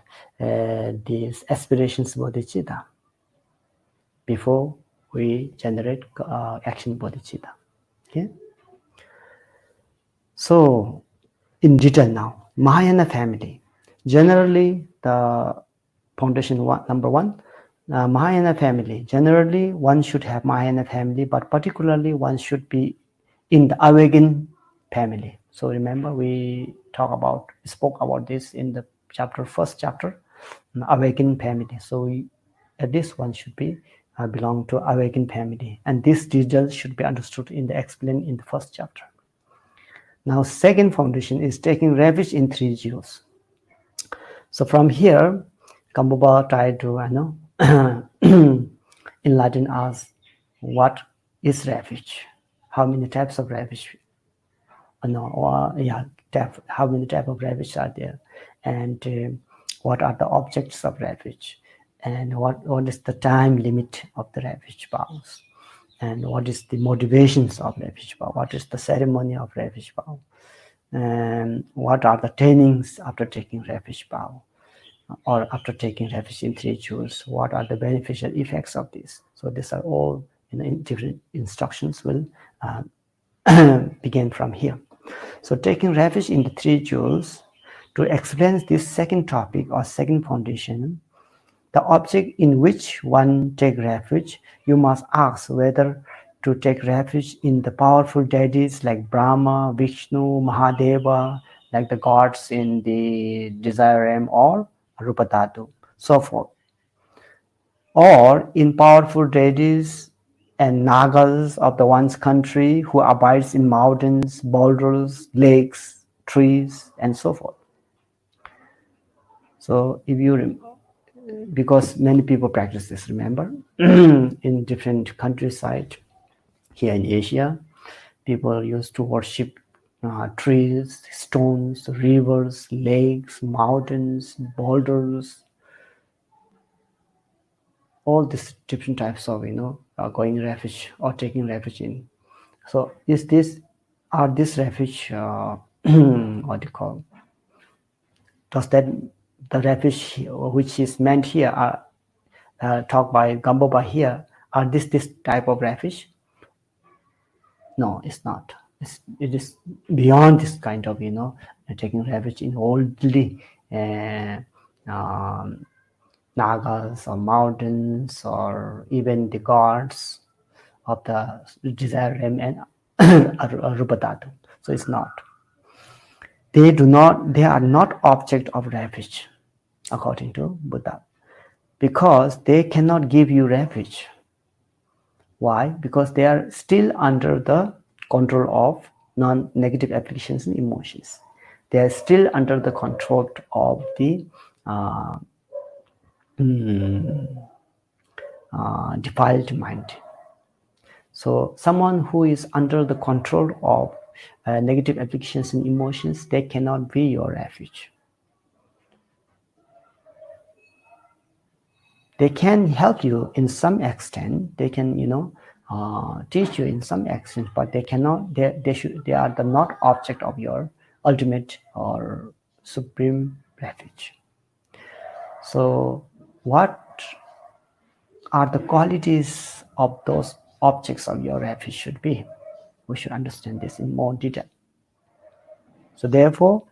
these aspirations bodhicitta before we generate action bodhicitta. Okay. So in detail now, Mahayana family. Generally, the foundation number 1, Mahayana family. Generally, one should have Mahayana family, but particularly one should be in the awakened family. So remember, we spoke about this in the first chapter, awakened family. So at least one should be belong to awakened family, and this detail should be understood explained in the first chapter. Now, second foundation is taking refuge in 3 jewels. So from here, GAMPOPA tried to enlighten us what is refuge, how many types of refuge, how many types of refuge are there, and what are the objects of refuge, and what is the time limit of the refuge vows, and what is the motivations of refuge vow, what is the ceremony of refuge vow, and what are the trainings after taking refuge vow, or after taking refuge in 3 jewels, what are the beneficial effects of this. So these are all in different instructions will begin from here. So taking refuge in the 3 jewels, to explain this second topic or second foundation, the object in which one take refuge, you must ask whether to take refuge in the powerful deities like Brahma, Vishnu, Mahadeva, like the gods in the desire realm, or Rupa Dhatu, so forth, or in powerful deities and nagas of the one's country who abides in mountains, boulders, lakes, trees, and so forth. So because many people practice this, remember, in different countryside here in Asia, people used to worship trees, stones, rivers, lakes, mountains, boulders, all these different types of going refuge or taking refuge in. So are this refuge what do you call, does that the refuge which is meant here talked by GAMPOPA here, are this type of refuge? No, it's not. It is beyond this kind of taking refuge in worldly nagas or mountains, or even the gods of the desire realm and Rupa Dhatu. So it's not. They are not object of refuge according to Buddha, because they cannot give you refuge. Why? Because they are still under the control of non-negative applications and emotions. They are still under the control of the defiled mind. So someone who is under the control of negative applications and emotions, they cannot be your refuge. They can help you in some extent. They can teach you in some extent, but they cannot. They are the not object of your ultimate or supreme refuge. So, what are the qualities of those objects of your refuge should be? We should understand this in more detail. So, therefore,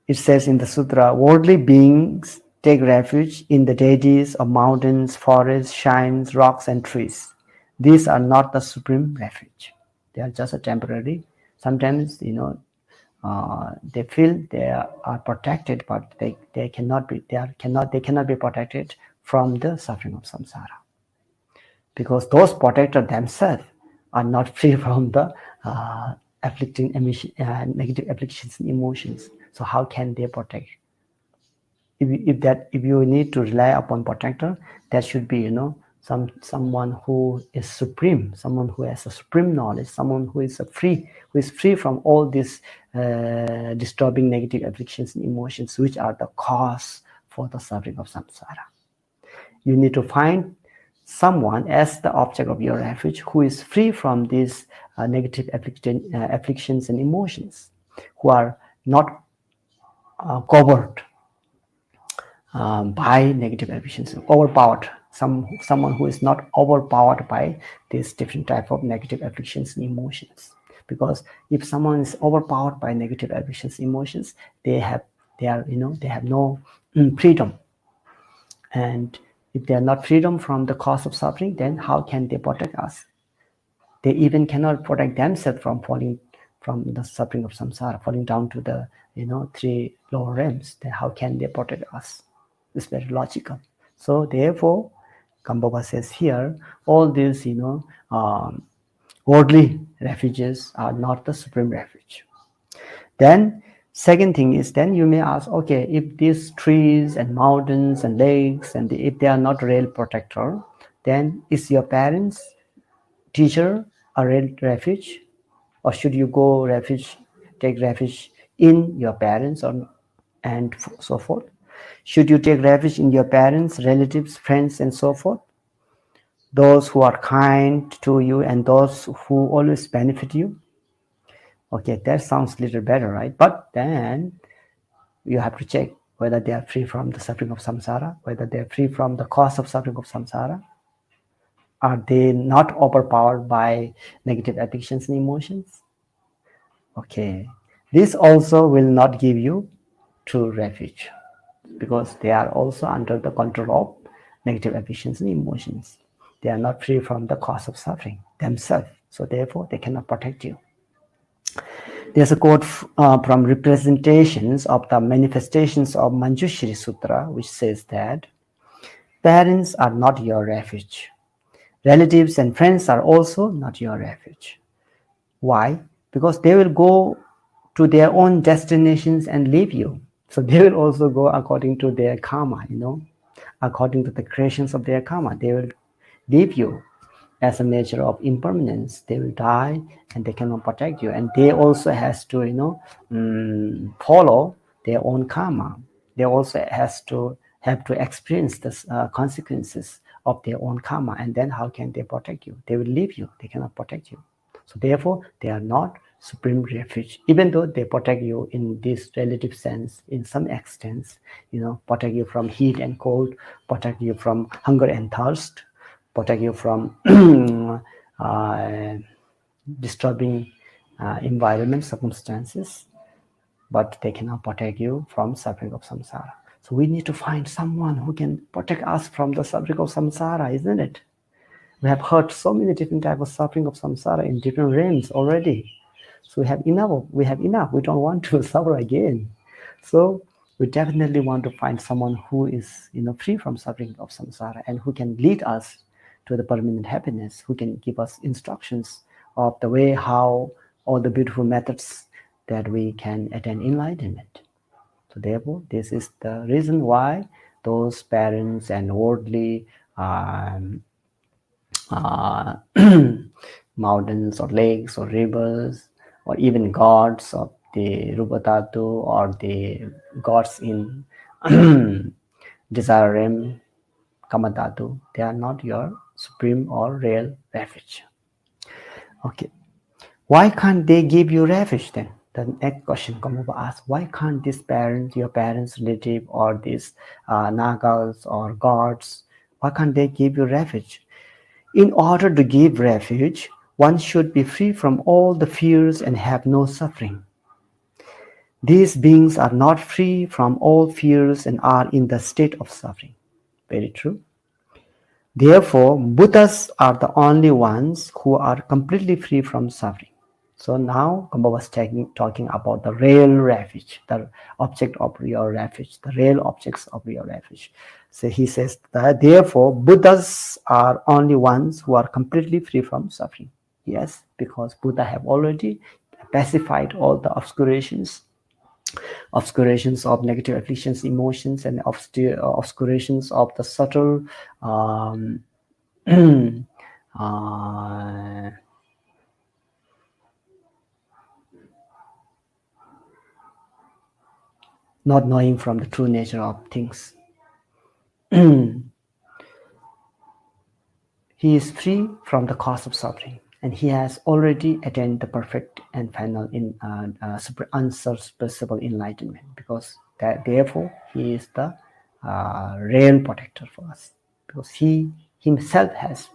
it says in the sutra, worldly beings take refuge in the deities of mountains, forests, shrines, rocks, and trees. These are not the supreme refuge. They are just a temporary. Sometimes, they feel they are protected, but they cannot be protected from the suffering of samsara, because those protectors themselves are not free from the afflicting negative afflictions and emotions. So how can they protect? If you need to rely upon protector, that should be someone who is supreme, someone who has a supreme knowledge, someone who is free from all these disturbing negative afflictions and emotions, which are the cause for the suffering of samsara. You need to find someone as the object of your refuge who is free from these negative afflictions and emotions, who are not covered by negative afflictions, overpowered. Someone who is not overpowered by these different type of negative afflictions and emotions. Because if someone is overpowered by negative afflictions and emotions, they have no freedom. And if they are not freedom from the cause of suffering, then how can they protect us? They even cannot protect themselves from falling from the suffering of samsara, falling down to the three lower realms. Then how can they protect us? It's very logical. So therefore, GAMPOPA says here, all these worldly refuges are not the supreme refuge. Then second thing is, then you may ask, okay, if these trees and mountains and lakes and if they are not real protector, then is your parents, teacher a real refuge, or should you take refuge in your parents and so forth? Should you take refuge in your parents, relatives, friends, and so forth? Those who are kind to you and those who always benefit you? Okay, that sounds a little better, right? But then you have to check whether they are free from the suffering of samsara, whether they are free from the cause of suffering of samsara. Are they not overpowered by negative addictions and emotions? Okay, this also will not give you true refuge, because they are also under the control of negative addictions and emotions. They are not free from the cause of suffering themselves, so therefore they cannot protect you. There's a quote from Representations of the Manifestations of Manjushri Sutra, which says that parents are not your refuge. Relatives and friends are also not your refuge. Why? Because they will go to their own destinations and leave you. So they will also go according to their karma, according to the creations of their karma. They will leave you as a nature of impermanence. They will die and they cannot protect you. And they also has to, follow their own karma. They also have to experience the consequences of their own karma. And then how can they protect you? They will leave you. They cannot protect you. So therefore, they are not supreme refuge, even though they protect you in this relative sense, in some extent, protect you from heat and cold, protect you from hunger and thirst, protect you from disturbing environment circumstances, but they cannot protect you from suffering of samsara. So we need to find someone who can protect us from the suffering of samsara, isn't it? We have heard so many different types of suffering of samsara in different realms already. So we have enough. We don't want to suffer again. So we definitely want to find someone who is free from suffering of samsara and who can lead us to the permanent happiness, who can give us instructions of the way how all the beautiful methods that we can attain enlightenment. So therefore, this is the reason why those parents and worldly mountains or lakes or rivers or even gods of the Rupa Dhatu or the gods in Desire Realm, Kama Dhatu, they are not your supreme or real refuge. Okay, why can't they give you refuge then? The next question KHENPO asks, why can't these parents, your parents, relative, or these nagas or gods, why can't they give you refuge? In order to give refuge, one should be free from all the fears and have no suffering. These beings are not free from all fears and are in the state of suffering. Very true. Therefore, Buddhas are the only ones who are completely free from suffering. So now KHENPO was talking about the real refuge, the object of your refuge, the real objects of your refuge. So he says that therefore Buddhas are only ones who are completely free from suffering. Yes, because Buddha have already pacified all the obscurations of negative afflictions, emotions, and obscurations of the subtle not knowing from the true nature of things. He is free from the cause of suffering, and he has already attained the perfect and final unsurpassable enlightenment, because therefore he is the real protector for us, because he himself has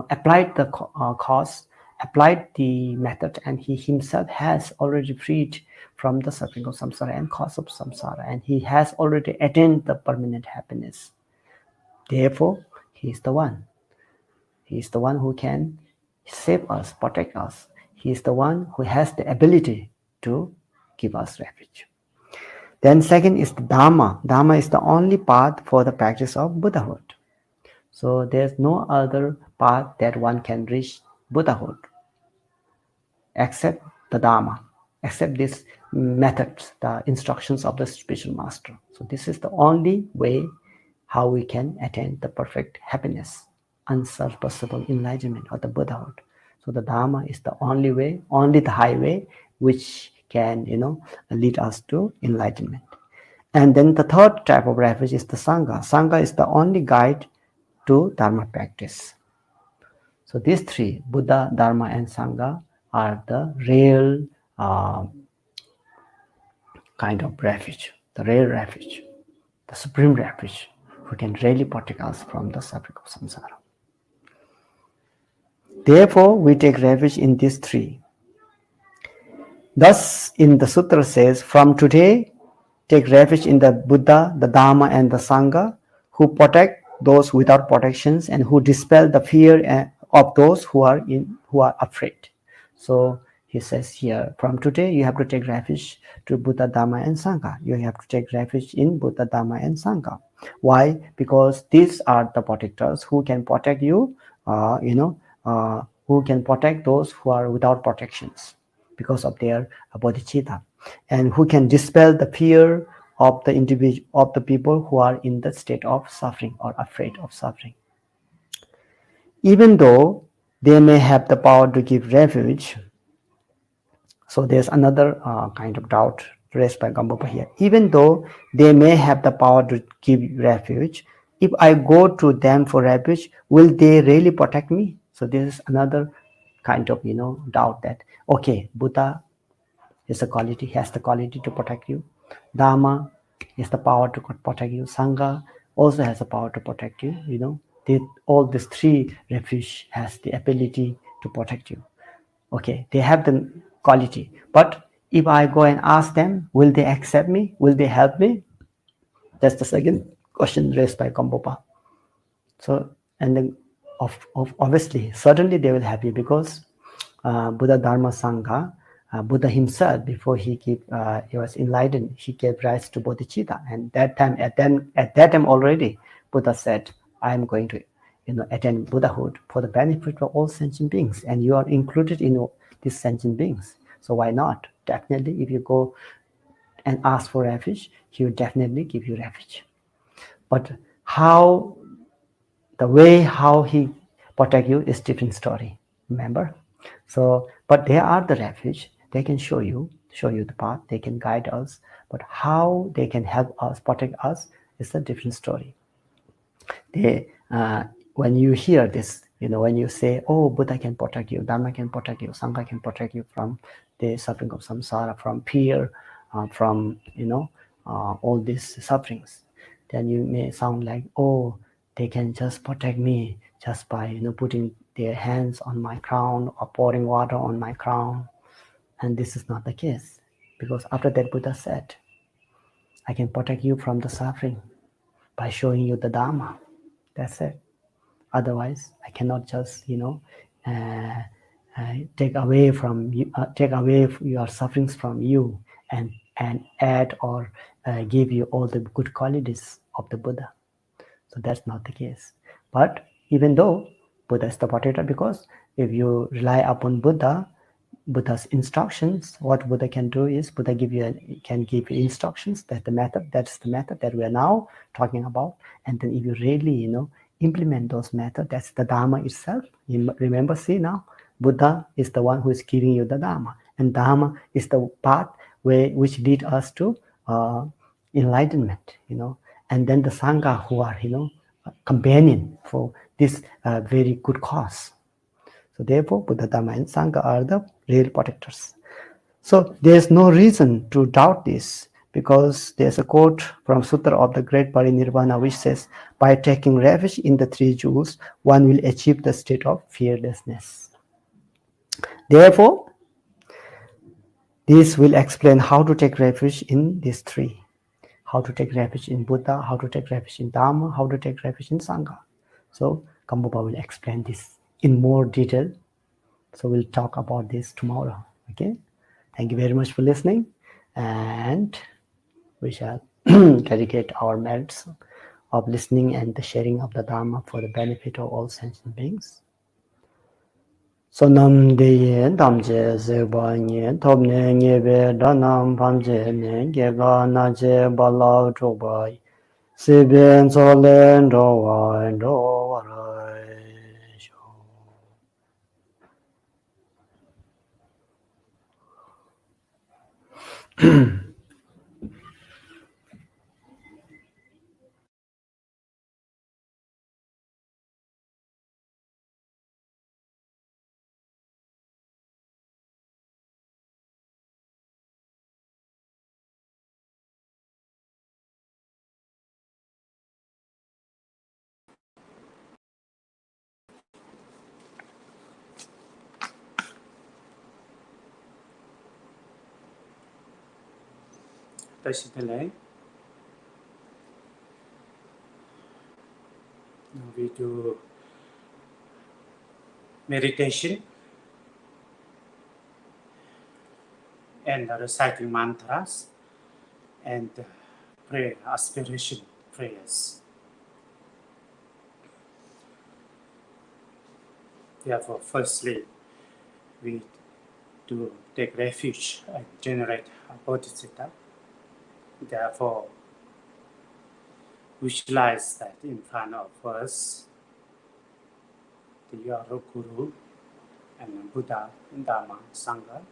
applied the cause, applied the method, and he himself has already freed from the suffering of samsara and cause of samsara, and he has already attained the permanent happiness. Therefore he is the one. He is the one who can save us, protect us. He is the one who has the ability to give us refuge. Then second is the Dharma. Dharma is the only path for the practice of Buddhahood. So there's no other path that one can reach Buddhahood except the Dharma, except these methods, the instructions of the spiritual master. So this is the only way how we can attain the perfect happiness, unsurpassable enlightenment, or the Buddhahood. So the Dharma is the only way, only the highway which can lead us to enlightenment. And then the third type of refuge is the Sangha. Sangha is the only guide to Dharma practice. So these three, Buddha, Dharma, and Sangha, are the real kind of refuge, the real refuge, the supreme refuge, who can really protect us from the suffering of samsara. Therefore, we take refuge in these three. Thus, in the sutra says, from today, take refuge in the Buddha, the Dharma, and the Sangha, who protect those without protections and who dispel the fear of those who are afraid. So he says here, from today you have to take refuge to Buddha, Dharma, and Sangha. You have to take refuge in Buddha, Dharma, and Sangha. Why? Because these are the protectors who can protect you, who can protect those who are without protections because of their bodhicitta, and who can dispel the fear of the individual, of the people who are in the state of suffering or afraid of suffering. Even though they may have the power to give refuge, so there's another kind of doubt raised by GAMPOPA here. Even though they may have the power to give refuge, if I go to them for refuge, will they really protect me? So this is another kind of doubt that, okay, Buddha is the quality, has the quality to protect you. Dharma is the power to protect you. Sangha also has the power to protect you. All these three refuge has the ability to protect you. Okay, they have the quality, but if I go and ask them, will they accept me? Will they help me? That's the second question raised by GAMPOPA. So, and then obviously, certainly they will help you, because Buddha, Dharma, Sangha, Buddha himself, before he was enlightened, he gave rise to bodhicitta, and at that time already, Buddha said, I am going to attain Buddhahood for the benefit of all sentient beings, and you are included in these sentient beings. So why not? Definitely, if you go and ask for refuge, he will definitely give you refuge. But the way how he protect you is different story, remember? So, but they are the refuge. They can show you the path. They can guide us. But how they can help us, protect us, is a different story. When you hear this, When you say, oh, Buddha can protect you, Dharma can protect you, Sangha can protect you from the suffering of samsara, from fear, from, all these sufferings, then you may sound like, oh, they can just protect me just by, putting their hands on my crown or pouring water on my crown. And this is not the case, because after that Buddha said, I can protect you from the suffering by showing you the Dharma. That's it. Otherwise, I cannot just, uh, take away your sufferings from you and add or give you all the good qualities of the Buddha. So that's not the case. But even though Buddha is the protector, because if you rely upon Buddha's instructions, what Buddha can do is Buddha can give you instructions. That's the method that we are now talking about. And then if you really, implement those methods, that's the Dharma itself. You remember, see now, Buddha is the one who is giving you the Dharma, and Dharma is the path which lead us to enlightenment. And then the Sangha, who are, companion for this very good cause. So therefore, Buddha, Dhamma, and Sangha are the real protectors. So there's no reason to doubt this, because there's a quote from Sutra of the Great Parinirvana which says, by taking refuge in the three jewels, one will achieve the state of fearlessness. Therefore, this will explain how to take refuge in these three. How to take refuge in Buddha, how to take refuge in Dhamma, how to take refuge in Sangha. So GAMPOPA will explain this in more detail. So we'll talk about this tomorrow. Okay. Thank you very much for listening, and we shall dedicate our merits of listening and the sharing of the Dharma for the benefit of all sentient beings. So nam de yen dam je ze ba nye top ne nye be da nam pam je ne ge ga na je ba la tro ba se ben so len do wa ra sho. We do meditation and reciting mantras and pray aspiration prayers. Therefore, firstly, we do take refuge and generate a bodhicitta. Therefore, visualize that in front of us, your Guru and Buddha, Dhamma, Sangha,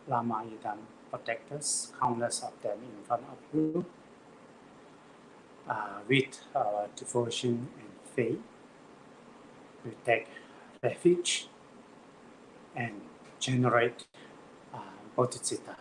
Lama, Yidam, protectors, countless of them in front of you. With our devotion and faith, we take refuge and generate bodhicitta.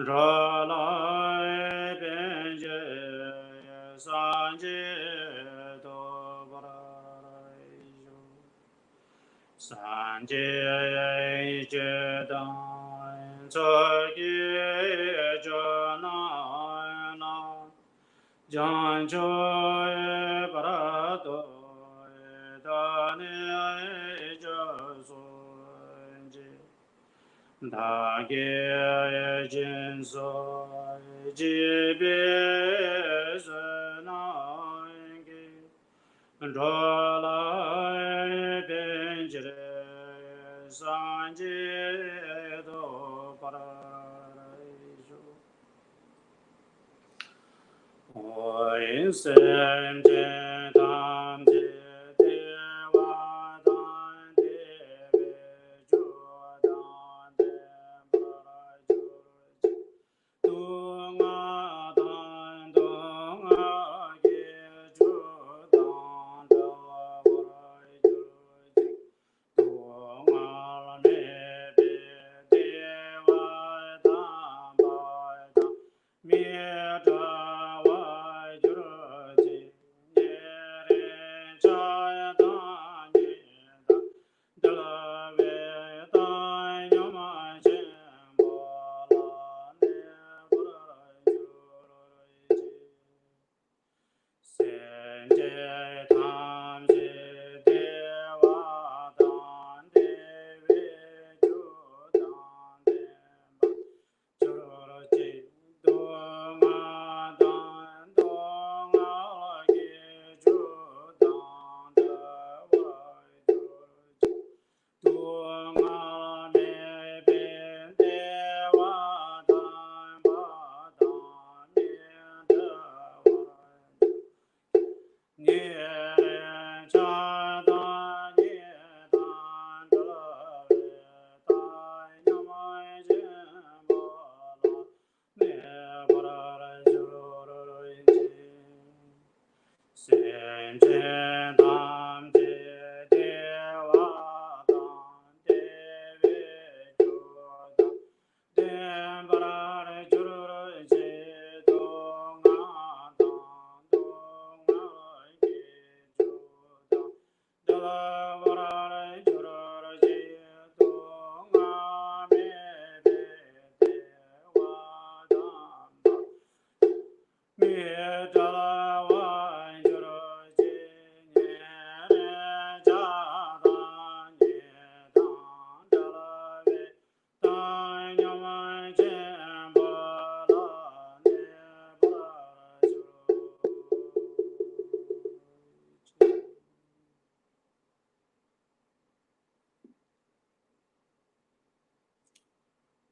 Rolai benje sanje do barayo sanje je dan zogi jana na jan joy barado dane jasunje 다게 진소 지베스나게 롤라이 벤지레 산제도 바라이조 오인셈제 담제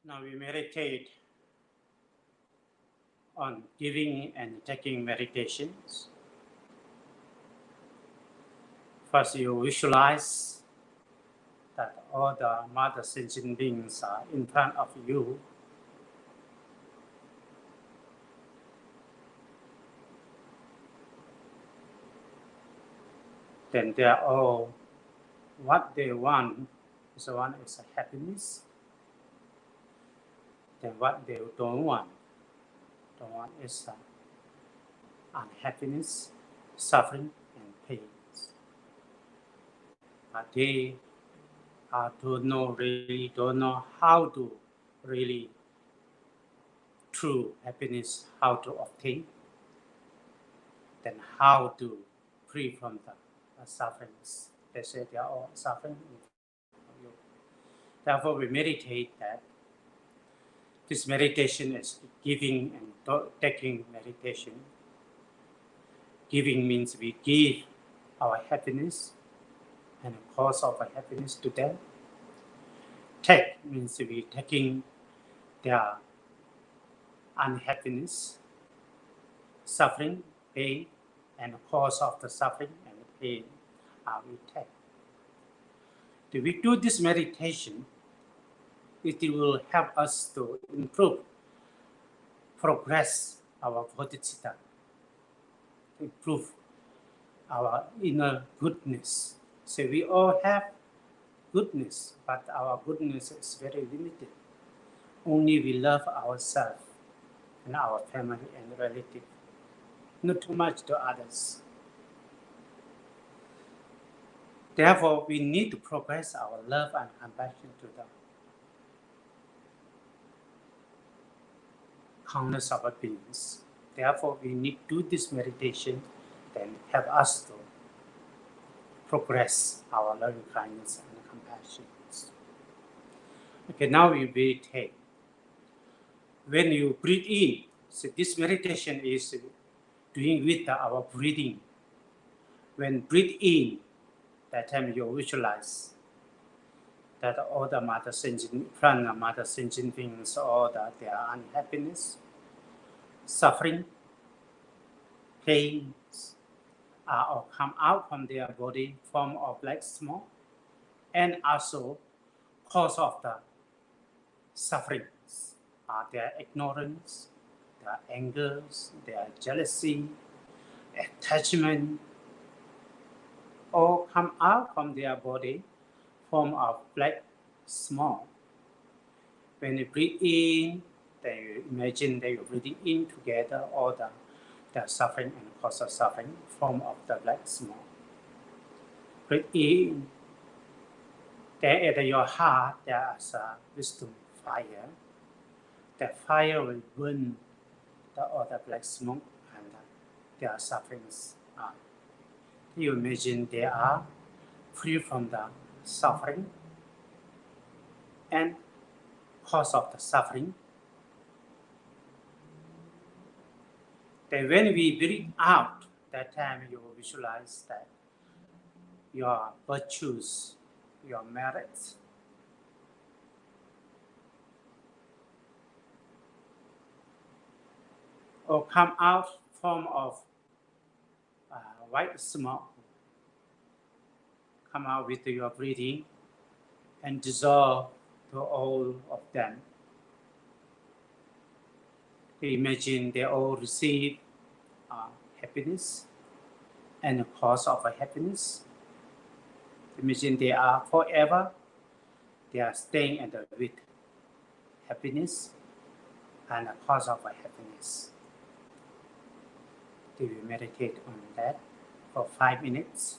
Now we meditate on giving and taking meditations. First, you visualize that all the mother sentient beings are in front of you. Then they are all what they want. So one is happiness. Then what they don't want is unhappiness, suffering, and pains. But they don't know how to really true happiness, how to obtain, then how to free from the sufferings. They say they are all suffering. Therefore, we meditate that this meditation is giving and taking meditation. Giving means we give our happiness and the cause of our happiness to them. Take means we taking their unhappiness, suffering, pain, and the cause of the suffering and the pain we take. If we do this meditation, it will help us to improve, progress our bodhicitta, improve our inner goodness. So we all have goodness, but our goodness is very limited. only we love ourselves and our family and relatives, not too much to others. Therefore, we need to progress our love and compassion to the countless of beings. Therefore, we need to do this meditation, then help us to progress our loving kindness and compassion. Okay, now we meditate. When you breathe in, so this meditation is doing with our breathing. When breathe in, that time you visualize that all the mother sentient plant, mother sentient beings, all that their unhappiness, suffering, pains are all come out from their body, form of like smoke, and also cause of the sufferings are their ignorance, their angers, their jealousy, attachment, all come out from their body, form of black smoke. When you breathe in, then you imagine that you're breathing in together all the suffering and cause of suffering, form of the black smoke. Breathe in. Then at your heart there is a wisdom fire. That fire will burn all the black smoke and their sufferings. You imagine they are free from the suffering and cause of the suffering. Then when we breathe out, that time you visualize that your virtues, your merits, or come out form of white smoke, come out with your breathing and dissolve to all of them. Imagine they all receive happiness and the cause of happiness. Imagine they are forever, they are staying with happiness and the cause of happiness. Do you meditate on that for 5 minutes?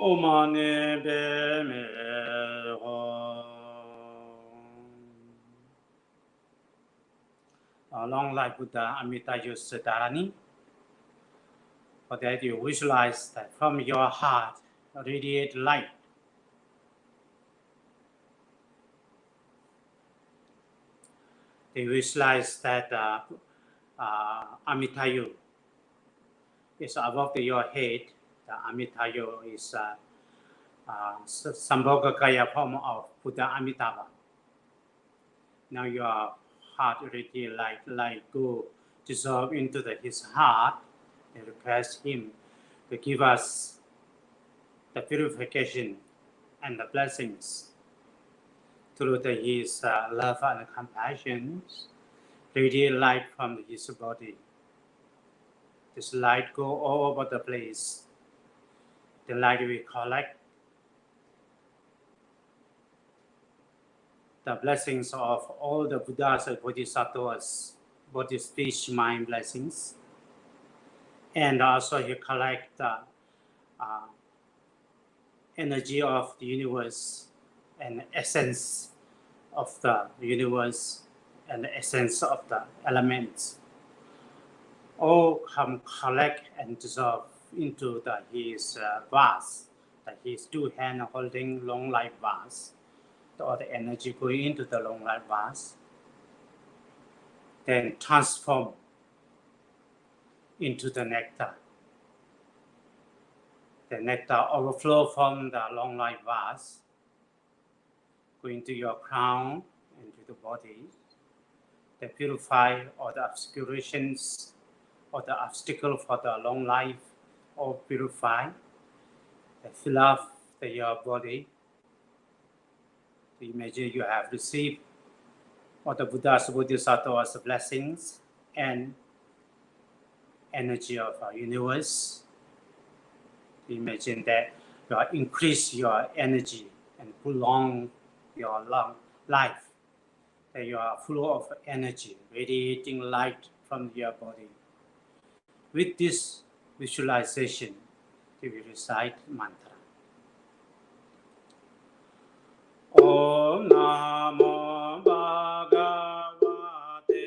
Omane be me ho. Long life Buddha Amita Yusudharani. For that you visualize that from your heart radiate light. They visualize that Amitayu is above your head. The Amitayu is Sambhogakaya form of Buddha Amitabha. Now your heart already like go dissolve into his heart and request him to give us the purification and the blessings through his love and compassion. Radiate light from his body. This light go all over the place. The light we collect the blessings of all the Buddhas and Bodhisattvas, body, speech, mind blessings. And also he collect the energy of the universe and essence of the universe and the essence of the elements. All come collect and dissolve into his vase, his two hand holding long life vase. All the energy going into the long life vase, then transform into the nectar. The nectar overflow from the long life vase, going to your crown and to the body. They purify all the obscurations or the obstacle for the long life, or purify. They fill up your body. Imagine you have received all the Buddha's Bodhisattvas blessings and energy of our universe. Imagine that you increase your energy and prolong your long life. That you are full of energy, radiating light from your body. With this visualization, we will recite mantra. Om Namo Bhagavate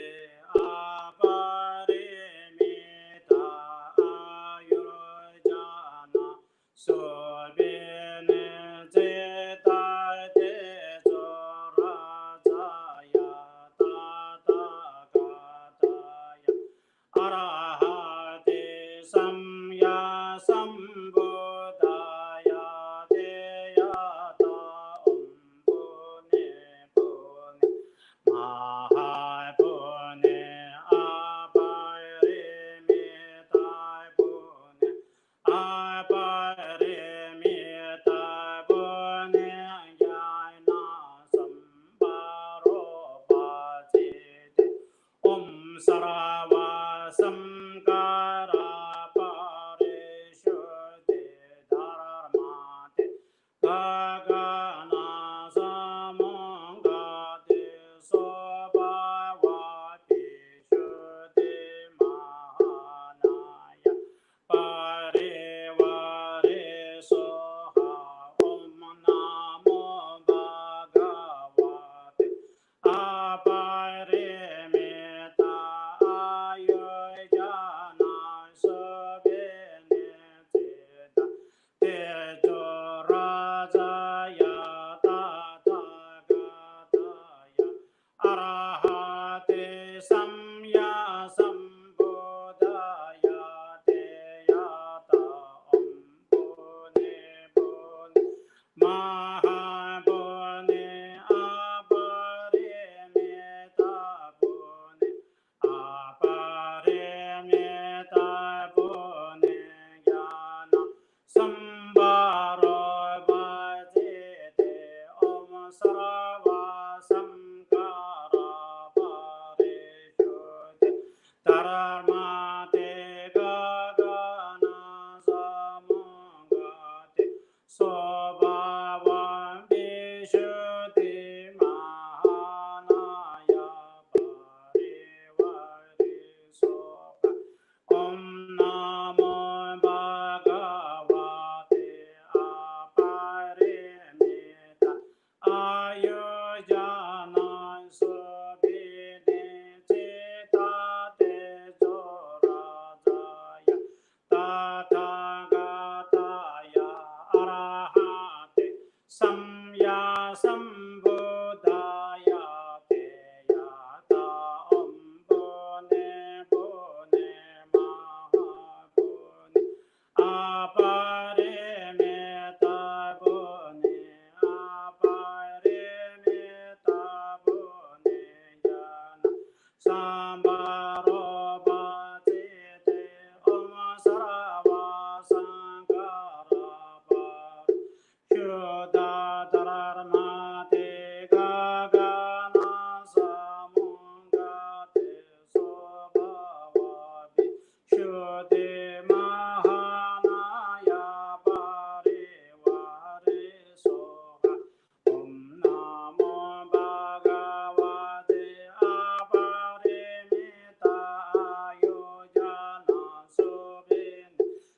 Aparimita Ayurjana Sobhine Cetayate Sorajaya Tathagata Arahate Samya Sambuddhaya Deyata Mahapune Aparimitai Pune Aparimitai Pune Jnana Sambharo Pachite Om Sarava Samkara Parishuddhi Dharmate Gagana Samangate Sobhavati Shuddhi Mahanaya Parivare Soha Om Namo Bhagavate Aparimita Ayurjana Sobhine Ceta Tejo Rajaya Tathagata Arahate Samya Sambuddhaya Deyata Pune Pune Mahapune Aparimita Pune Aparimita Pune Jnana Sambharo Bhajite Om Sarva Samkara Parishuddhi Dharmate Gagana Samangate Sobhavam Vishuddhi Mahanaya Parivare Soha Om Namo Bhagavate Aparimita Ayurjana Sobhine Ceta Tejo Sambaro Bhajite Om Sarava Sankara Shuddha Dharmate Gagana Samungate Sobhavavi Shuddhi Mahanaya Parivare Soha Om Namo Bhagavate Aparimita Ayojana Subhin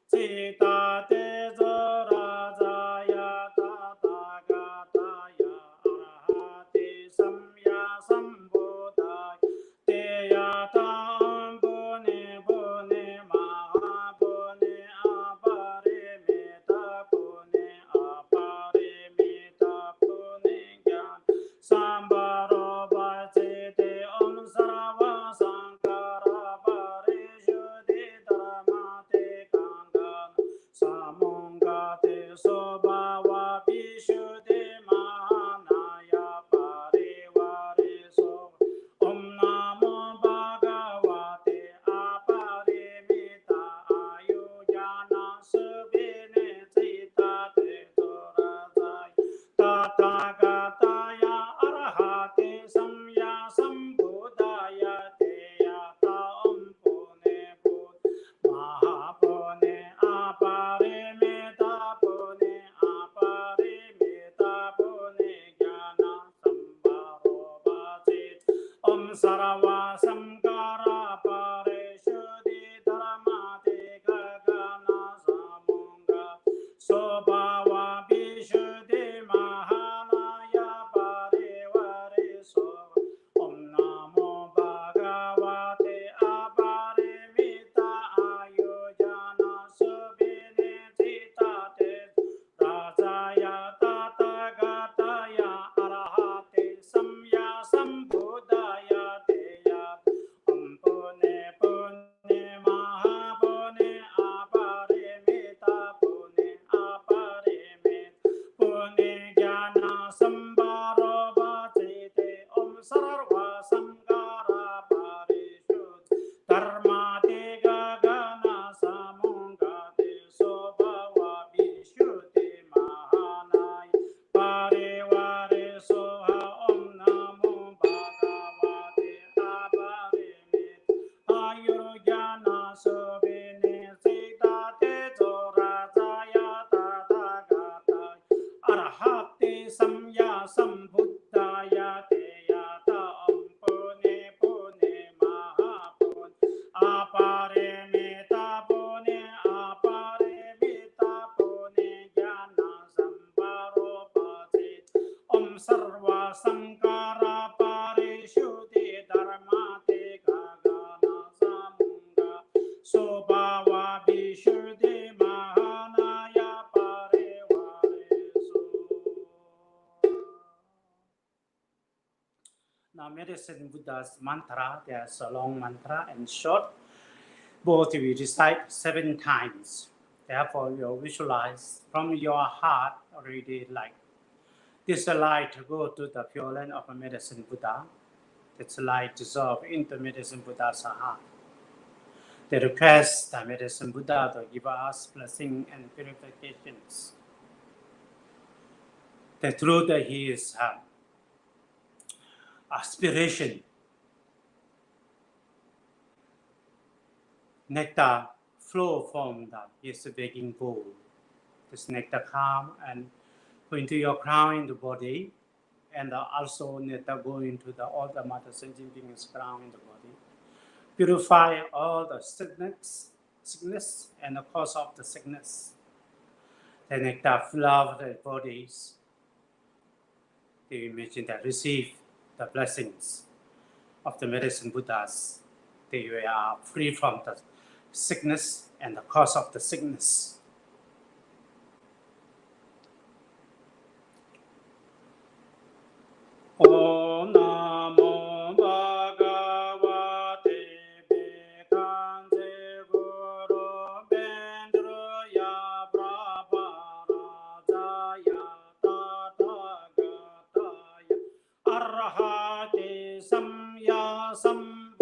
Sita Tezorajaya Tathāgataya Arahate Samya Sambuddhaya Teyatam Pune Pune Mahapune Aparimita Pune Aparimita Pune Gyan Sambaro Bhajite Om Sarva Sankara Parishuddhi Dharmate Kangana Samungate Sobhava Vishuddhi Mahanaya Parivare Soha Om Namo Bhagavate Aparimita Ayojana Subhine Sita Tetorajaya Tathāgataya Arahate Samya Sambuddhaya Teyata Om Pune Pune Mahapune Aparimita Pune Aparimita Pune Jnana Sambharo Bhajit Om Sarva Sankara Parishuddhi Dharmate Gagana Samunga Sobhava Vishuddhi Mahanaya Parivare Soha Om Namo Bhagavate Aparimita Ayojana Subhine Citate Rajaya Tathāgataya Arahate Samya Sambuddhaya Teya Om Pune Pune Mahapune Aparimita Pune Aparimita Pune Jnana Sambharo Bhajite Om Sarva Sankara Parishuddhi Dharmate Gagana Samungate Sobhava Vishuddhi Mahanaya Parivare Soha Om Namo Bhagavate Aparimita Ayurjana Subhine Sita Tezorajaya Tathāgataya Arahate Samya Sambuddhaya Teyata Om Pune Pune Mahapune Aparimita Pune Aparimita Pune Jnana Sambharo Bhajit Om Sarva Sankara Parishuddhi Dharmate Gagana Samunga Sobhava Vishuddhi Mahanaya Parivare Soha. Now, medicine Buddha's mantra, there's a long mantra and short. Both we recite 7 times. Therefore, you visualize from your heart already like this light go to the pure land of a medicine Buddha. This light dissolve into medicine Buddha's heart. They request the medicine Buddha to give us blessing and purifications. The truth that he is aspiration. Nectar flow from his begging bowl. This nectar come and go into your crown in the body, and also nectar go into all the mother sentient beings' crown in the body. Purify all the sickness and the cause of the sickness. The nectar flow the bodies. They imagine that receive the blessings of the medicine Buddhas. They are free from the sickness and the cause of the sickness. Om Namo Bhagavate Bhikkhave Guru Bendraya Prabharajaya Tathāgataya Arahate Samya Sambuddhaya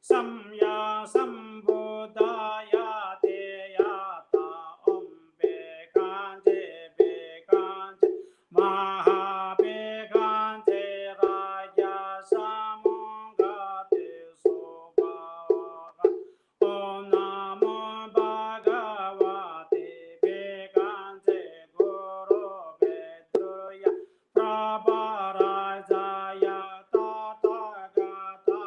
Samya Sambuddhaya Deyata Om Bekanje Bekanje Maha Bekanje Raja Samungate Sobhava Om Namo Bhagavate Bekanje Guru Vedruya Prabharajaya Tathagata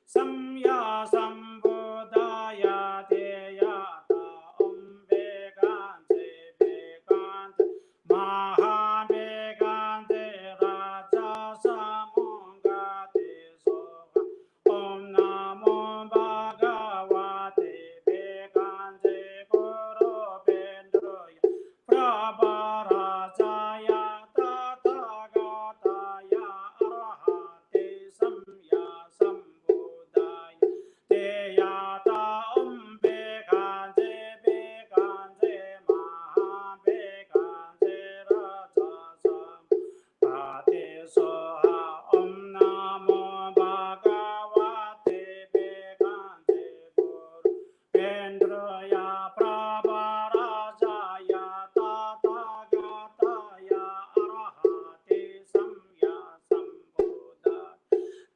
Samya Sambuddhaya Deyata Om Bekante Bekante Maha Bekante Raja Samungate Soha Om Namo Bhagavate Bekante Guru Vendroya Prabharajaya Tathagata Arahate Samya Sambuddhaya Deyata Om Bekanje Bekanje Maha Bekanje Raja Samungate Soha Om Namo Bhagavate Bekanje Guru Vendroya Prabharajaya Tathagata Arahate Samya Sambuddhaya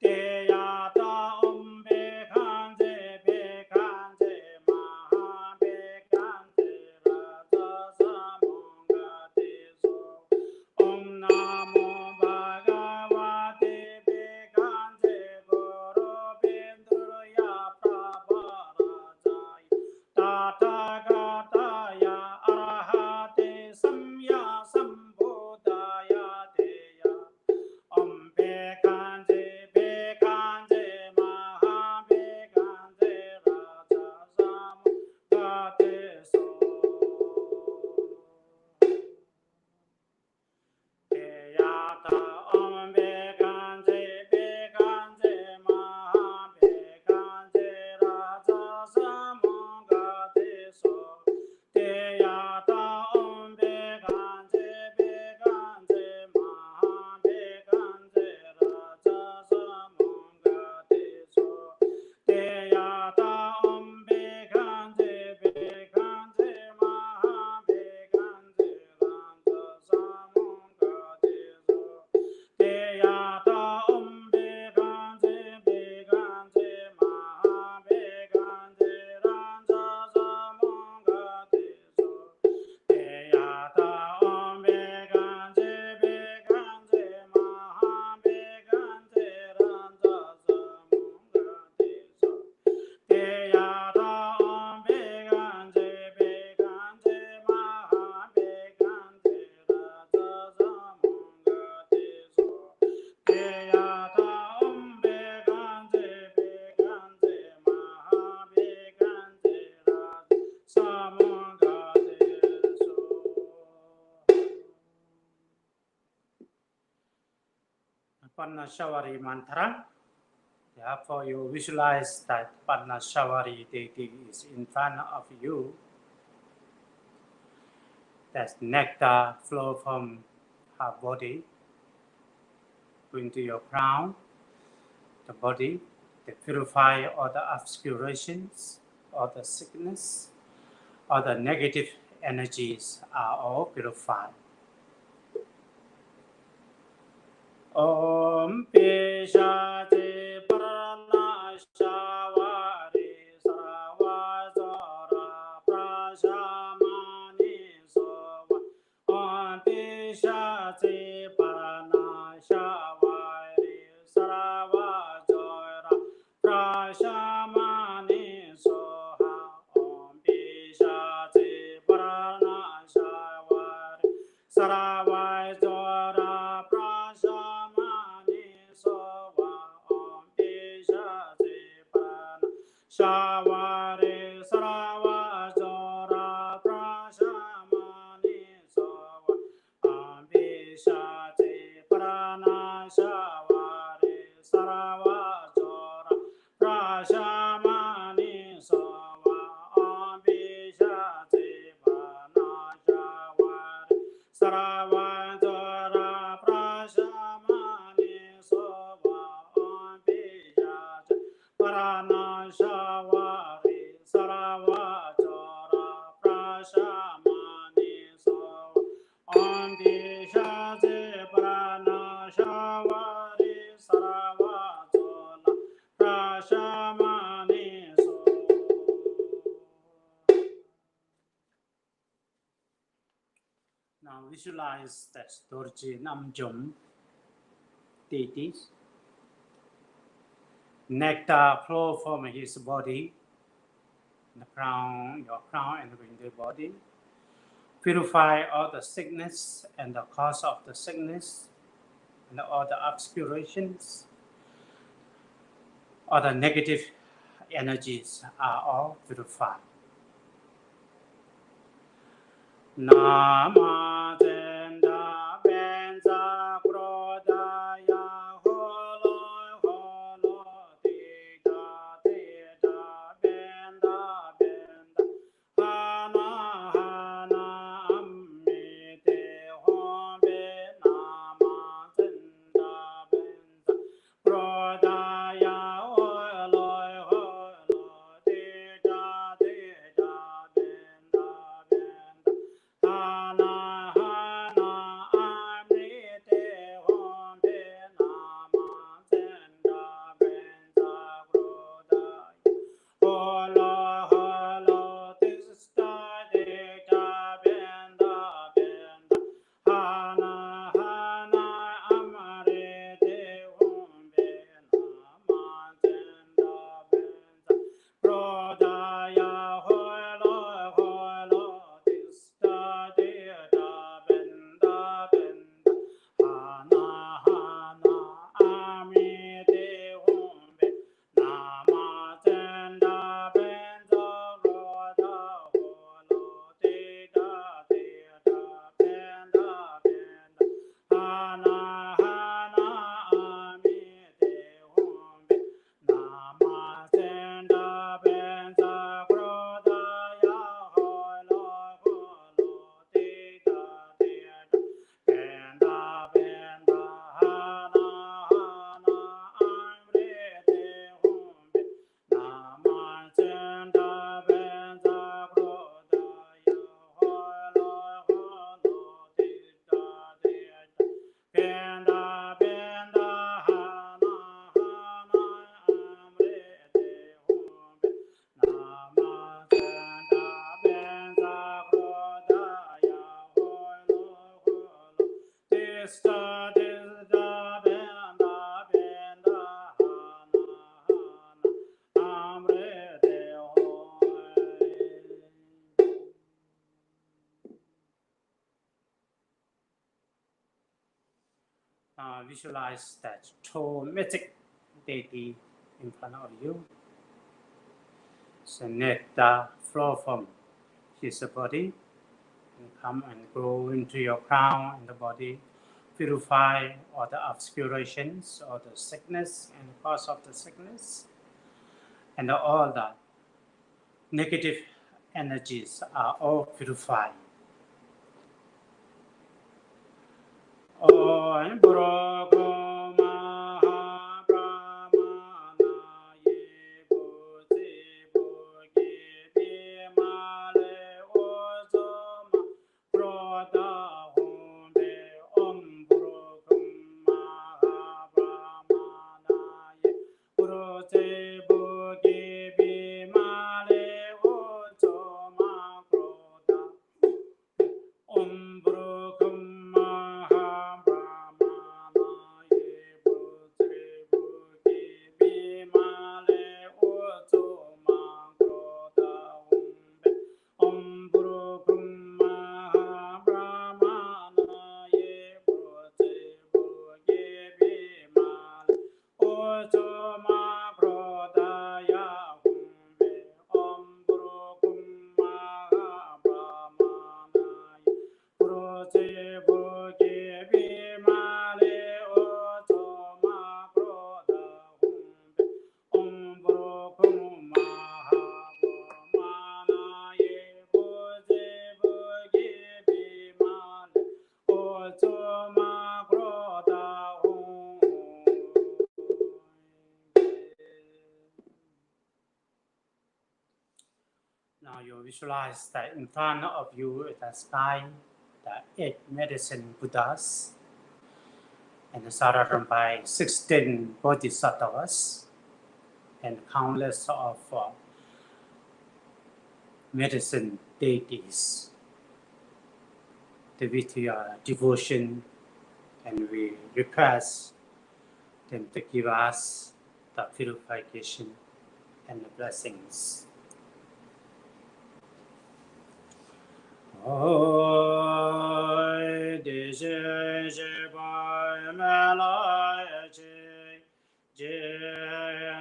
Deyata Om Bekanje Bekanje Maha Bekanje Raja Samungate So Om Namo Bhagavate Bekanje Guru Vendruya Prabharajaya Tathagata Arahate Samya Sambuddhaya Deya Om Bekanje Bekanje Maha Bekanje Raja Samungate So Deyata Om Bekanje Bekanje Maha Bekanje Raja Samungate So Deyata Om Bekanje Bekanje Maha Bekanje Raja Samungate So Deyata Om Bekanje Bekanje Maha Bekanje Raja Samungate So Deyata Om Bekanje Bekanje Maha Bekanje Raja Samungate So Deyata Om Bekanje Bekanje Maha Bekanje Raja Samungate So Deyata Om Bekanje Bekanje Maha Bekanje Raja Samungate So Deyata Om Bekanje Bekanje Maha Bekanje Raja Samungate So Panashavari mantra. Therefore, you visualize that Panashavari deity is in front of you. That nectar flow from her body into your crown, the body, to purify all the obscurations, all the sickness, all the negative energies are all purified. Om Peshate Pranashavari Saravajara Prashamani Sova Om Peshate Pranashavari Saravajara Prashamani Soha Om Peshate Pranashavari Saravajara Prashamani Sova Om Peshate Pranashavari Saravajara Prashamani Sova Om Peshate Pranashavari Saravajara Prashamani Sova Om Peshate Pranashavari Saravajara Prashamani Sova Om Peshate Shavari Sarava Jara Prashamani So Andi Shaje Prana Shavari Sarava Jara Prashamani So. Now visualize that Dorji Namjum deities. Nectar flow from his body, the crown, your crown and within the body. Purify all the sickness and the cause of the sickness and all the obscurations. All the negative energies are all purified. Nama Tenda Benza Krodaya Holo Holo Tita Tita Benda Benda Hana Hana Amite Hombe Nama Tenda Benza Krodaya Holo Holo Tita Tita Benda Benda Hana Hana Amrite Hombe Nama Tenda Benza Krodaya Holo Holo Tista Dita Benda Benda Hana Hana Amrite Hombe Nama Tenda Benza Krodaya Holo Holo Tista Dita Benda Benda Hana Hana Amrite Hombe Nama Tenda Benza Krodaya Holo Tita Tita Benda Benda Hana Hana Amrite Hombe Nama Tenda Benza Krodaya Holo Holo Tita Tita Benda Benda Hana Hana Amrite Hombe Nama Tenda Benza Krodaya Holo Holo Tita Tita Benda Benda Hana Hana Amrite Hombe Nama Tenda Benza Krodaya Holo Holo Tista Tista Benda Benda Hana Hana Amrite Hombe. Visualize that magic deity in front of you. So nectar flow from his body and come and grow into your crown and the body. Purify all the obscurations, all the sickness and cause of the sickness, and all the negative energies are all purified. Om Bhurgo Maha Brahmana Ye Bhuti Bhugi Bhimale Ozoma Krodha Hombe Om Bhurgo Maha Brahmana Ye Bhuti Bhugi Bhimale Ozoma Krodha Om Bhurgo Maha Brahmana Ye Bhuti Bhugi Bhimale Ozoma Krodha Hombe Om Bhurgo Maha Brahmana Ye Bhuti Bhugi Bhimale Ozoma Krodha Hombe Om Bhurgo Maha Brahmana Ye Bhuti Bhugi Bhimale Ozoma Krodha Hombe Om Bhurgo Maha Brahmana Ye Bhuti Bhugi Bhimale Ozoma Krodha Hombe. You visualize that in front of you is the sky, the 8 medicine Buddhas, and surrounded by 16 bodhisattvas and countless of medicine deities. With your devotion, and we request them to give us the purification and the blessings. Oi, dije je bai me lai che, je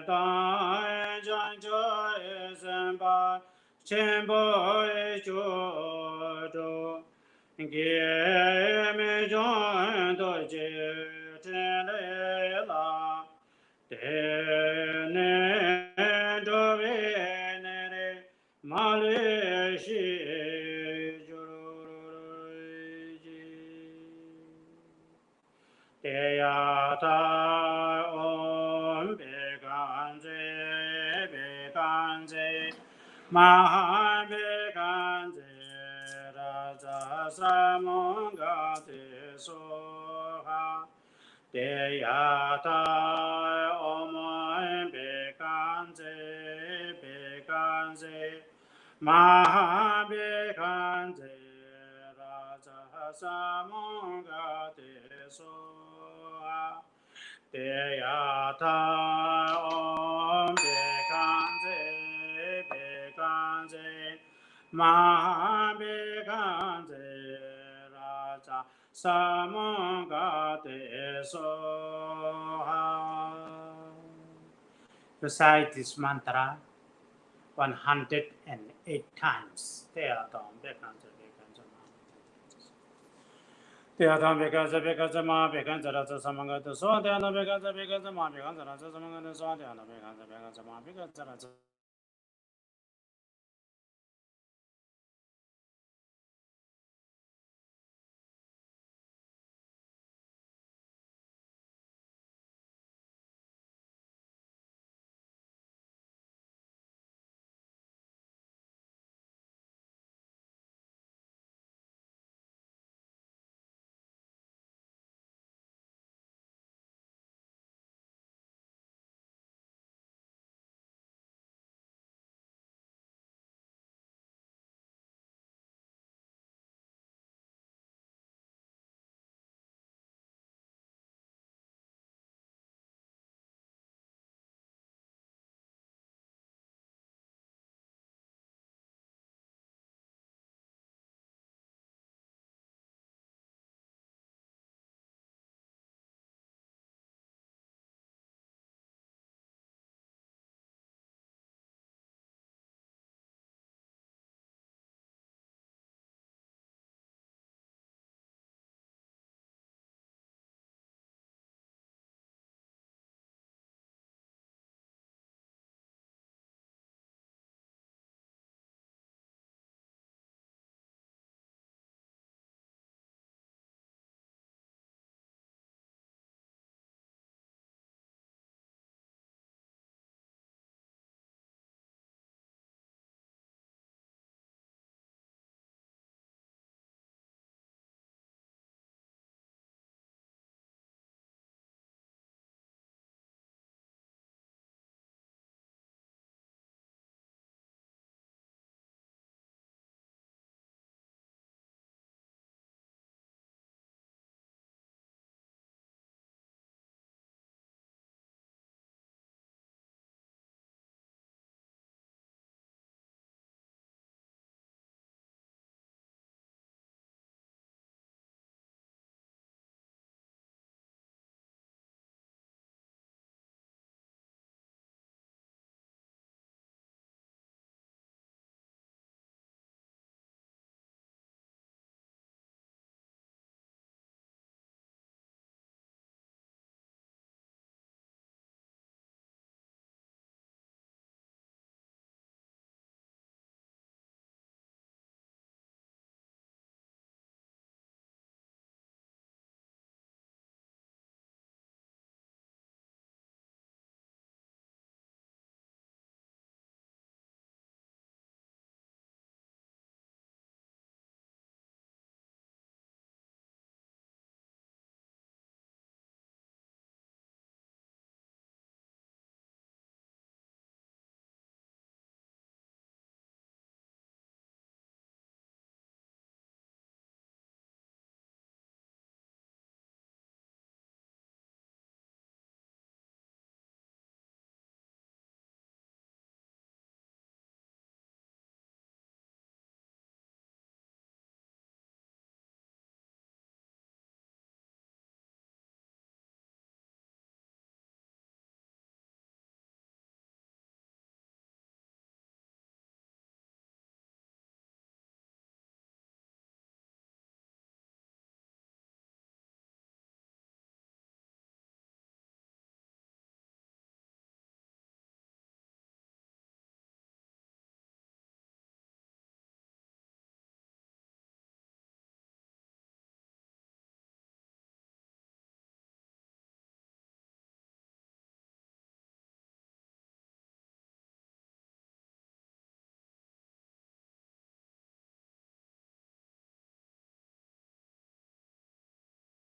dai jan jo e sen bai, chen bo e jo do, ge me jon do je ten le la, de ne do ve ne re, ma le shi jo Teya ta om bekanze maha bekanze raja samonga te soha Teya ta om bekanze maha bekanze raja samonga te soha Teya ta om bekanze maha bekanze raja samonga te soha. Recite this mantra 108 times. Teya ta om bekanze Teyatam bekanza bekanza ma bekanza raja samanga to so teyatam bekanza ma bekanza raja samanga to so teyatam bekanza ma bekanza raja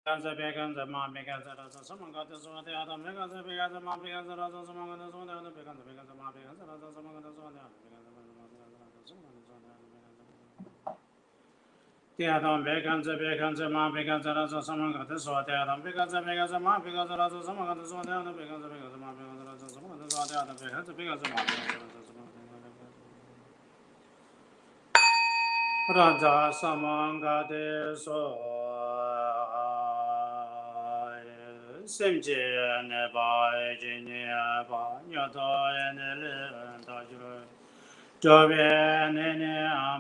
Ganza Beganza Ma Beganza Raza Samangata Swati Adam Beganza Beganza Ma Beganza Raza Samangata Swati Adam Beganza Beganza Ma Beganza Raza Samangata Swati Adam Beganza Adam Beganza Beganza Ma Beganza Raza Samangata Swati Adam Beganza Beganza Ma Beganza Raza Samangata Swati Adam Beganza Beganza Ma Beganza Raza Samangata Swati Adam Beganza Beganza Ma Beganza Raza Samangata Swati Semje ne ba je ne ba nya da ne le da ju zhe bie ne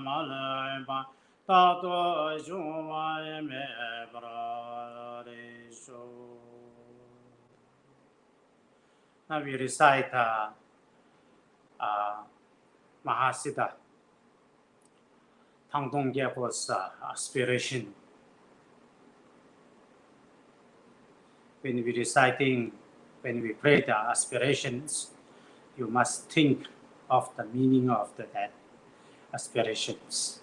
ma le ba da do ju wa me bra de shu. Now we recite Mahasiddha, Tangdong Gyalpo's aspiration. When we reciting, when we pray the aspirations, you must think of the meaning of that aspirations.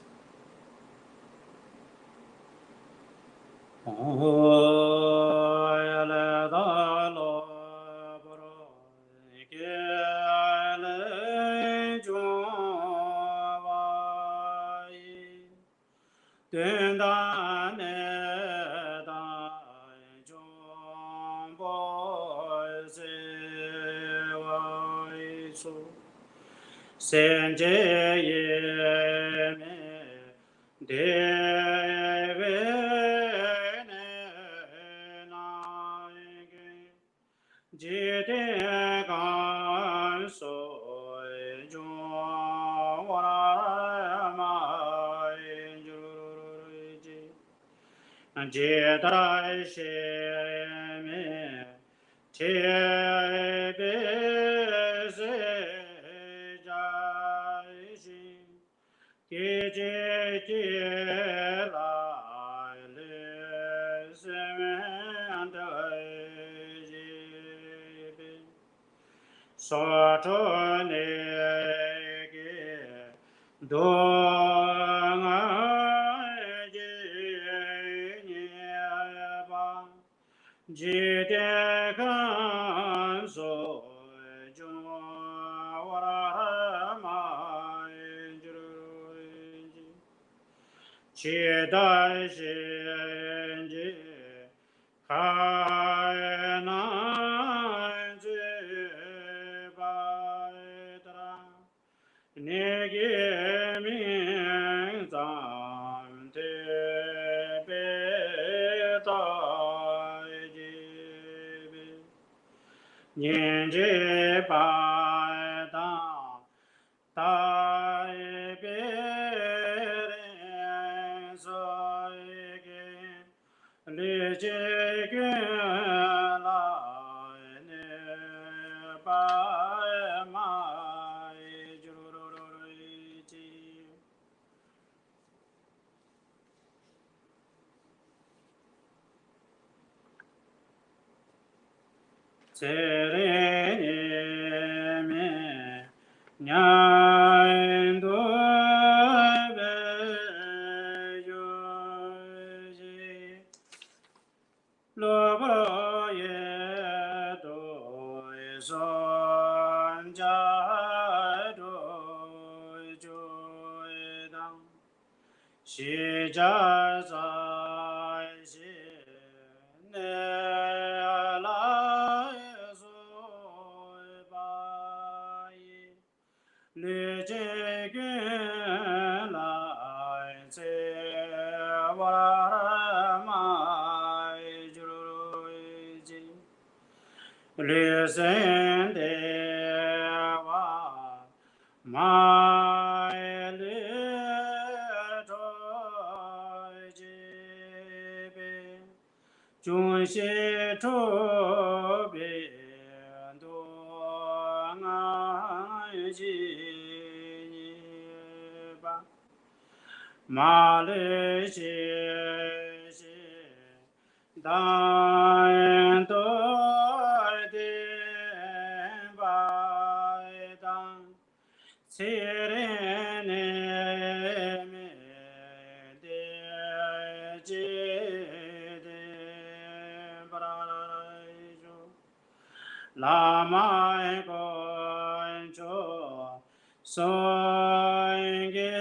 mai con cho son ge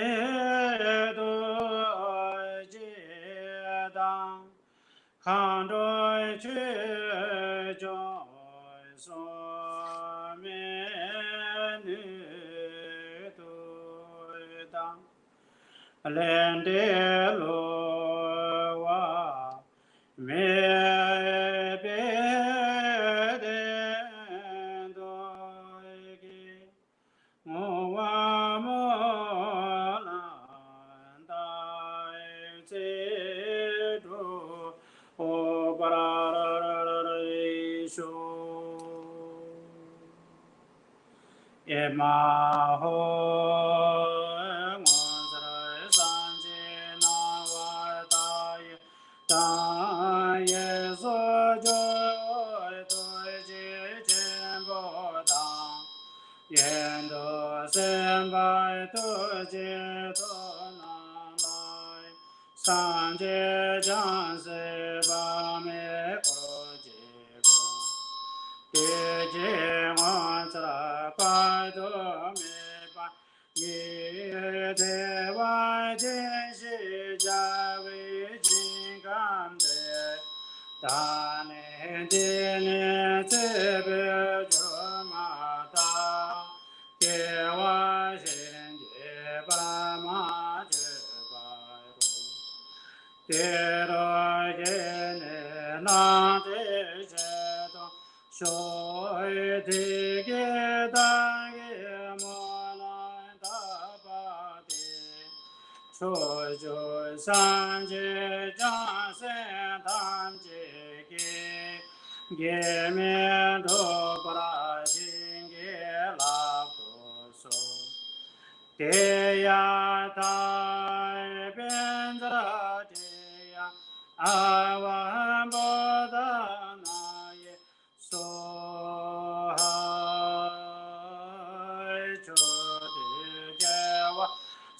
do je dang khang doi che joy so me nu tu dang len de lo wa me be de do ge mo wa mo la dai che do o para shu ye ma ho ngon sra san je na wa ta ye so jo to je chen bo da yen do sen bai to je to na lai san je jan se ba me ko je go ye je wan tra pa do me pa ye de wa je shi ja we jin gam de da ne de ne te be jo ma ta ke wa shen je pa ma je ba ro te ro ye ne na de je do sho de ge da ye mo la da ba de cho jo san je ja se dan je ge me do pra jin ge la do so te ya ta ben ra te ya a wa bo da na ye so ha cho de ge wa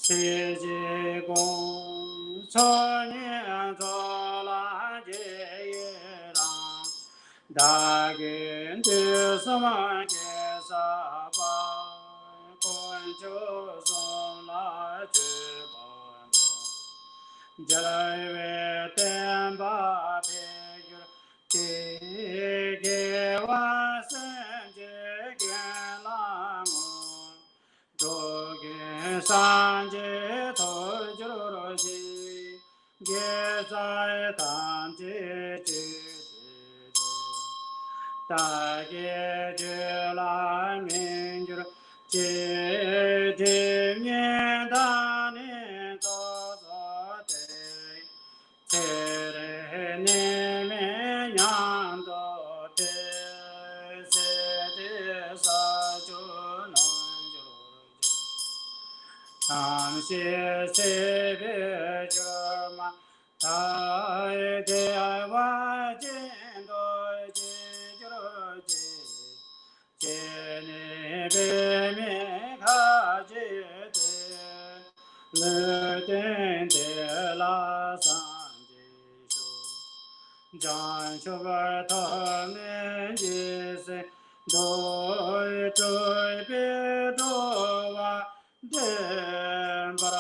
se ji gong cho nian zo la je ye rang da gen de sama ge sa ba con cho som la che ba go jai ve tem ba pe gyur ke ge wa sen je gen la mo do ge san je to ju ro ji ge sai tan je ta ge je la min ju je de mien da ne do do te te re ne me nyan do te se de sa ju non ju tam se se be ju ma ta de wa jin do ji ju ro ji je ne be me kha ji de le den de la san ji shu jan shu ba ta ne ji se do troi be do wa de ba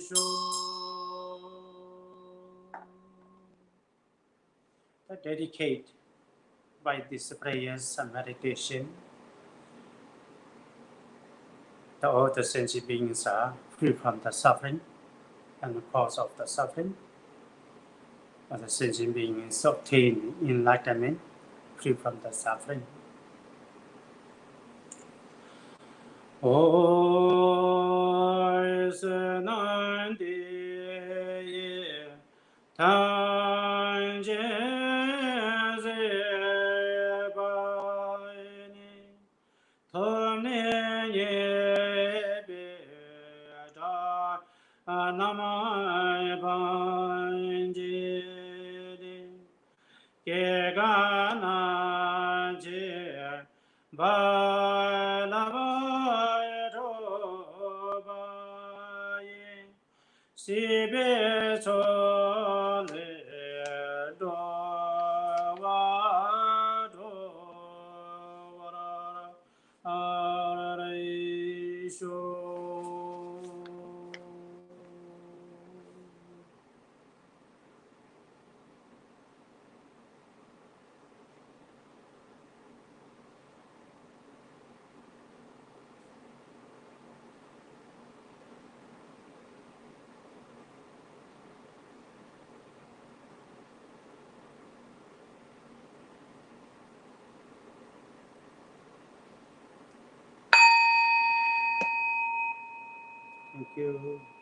shu dedicate by these prayers and meditation, all the sentient beings are free from the suffering and the cause of the suffering. And the sentient beings obtain enlightenment, free from the suffering. Oi se nan di tan je ze ba ni thom ne ye be da nama ban ji di ke ga na je ba la ba ro ba ye si be cho le do wa do Isho. Thank you.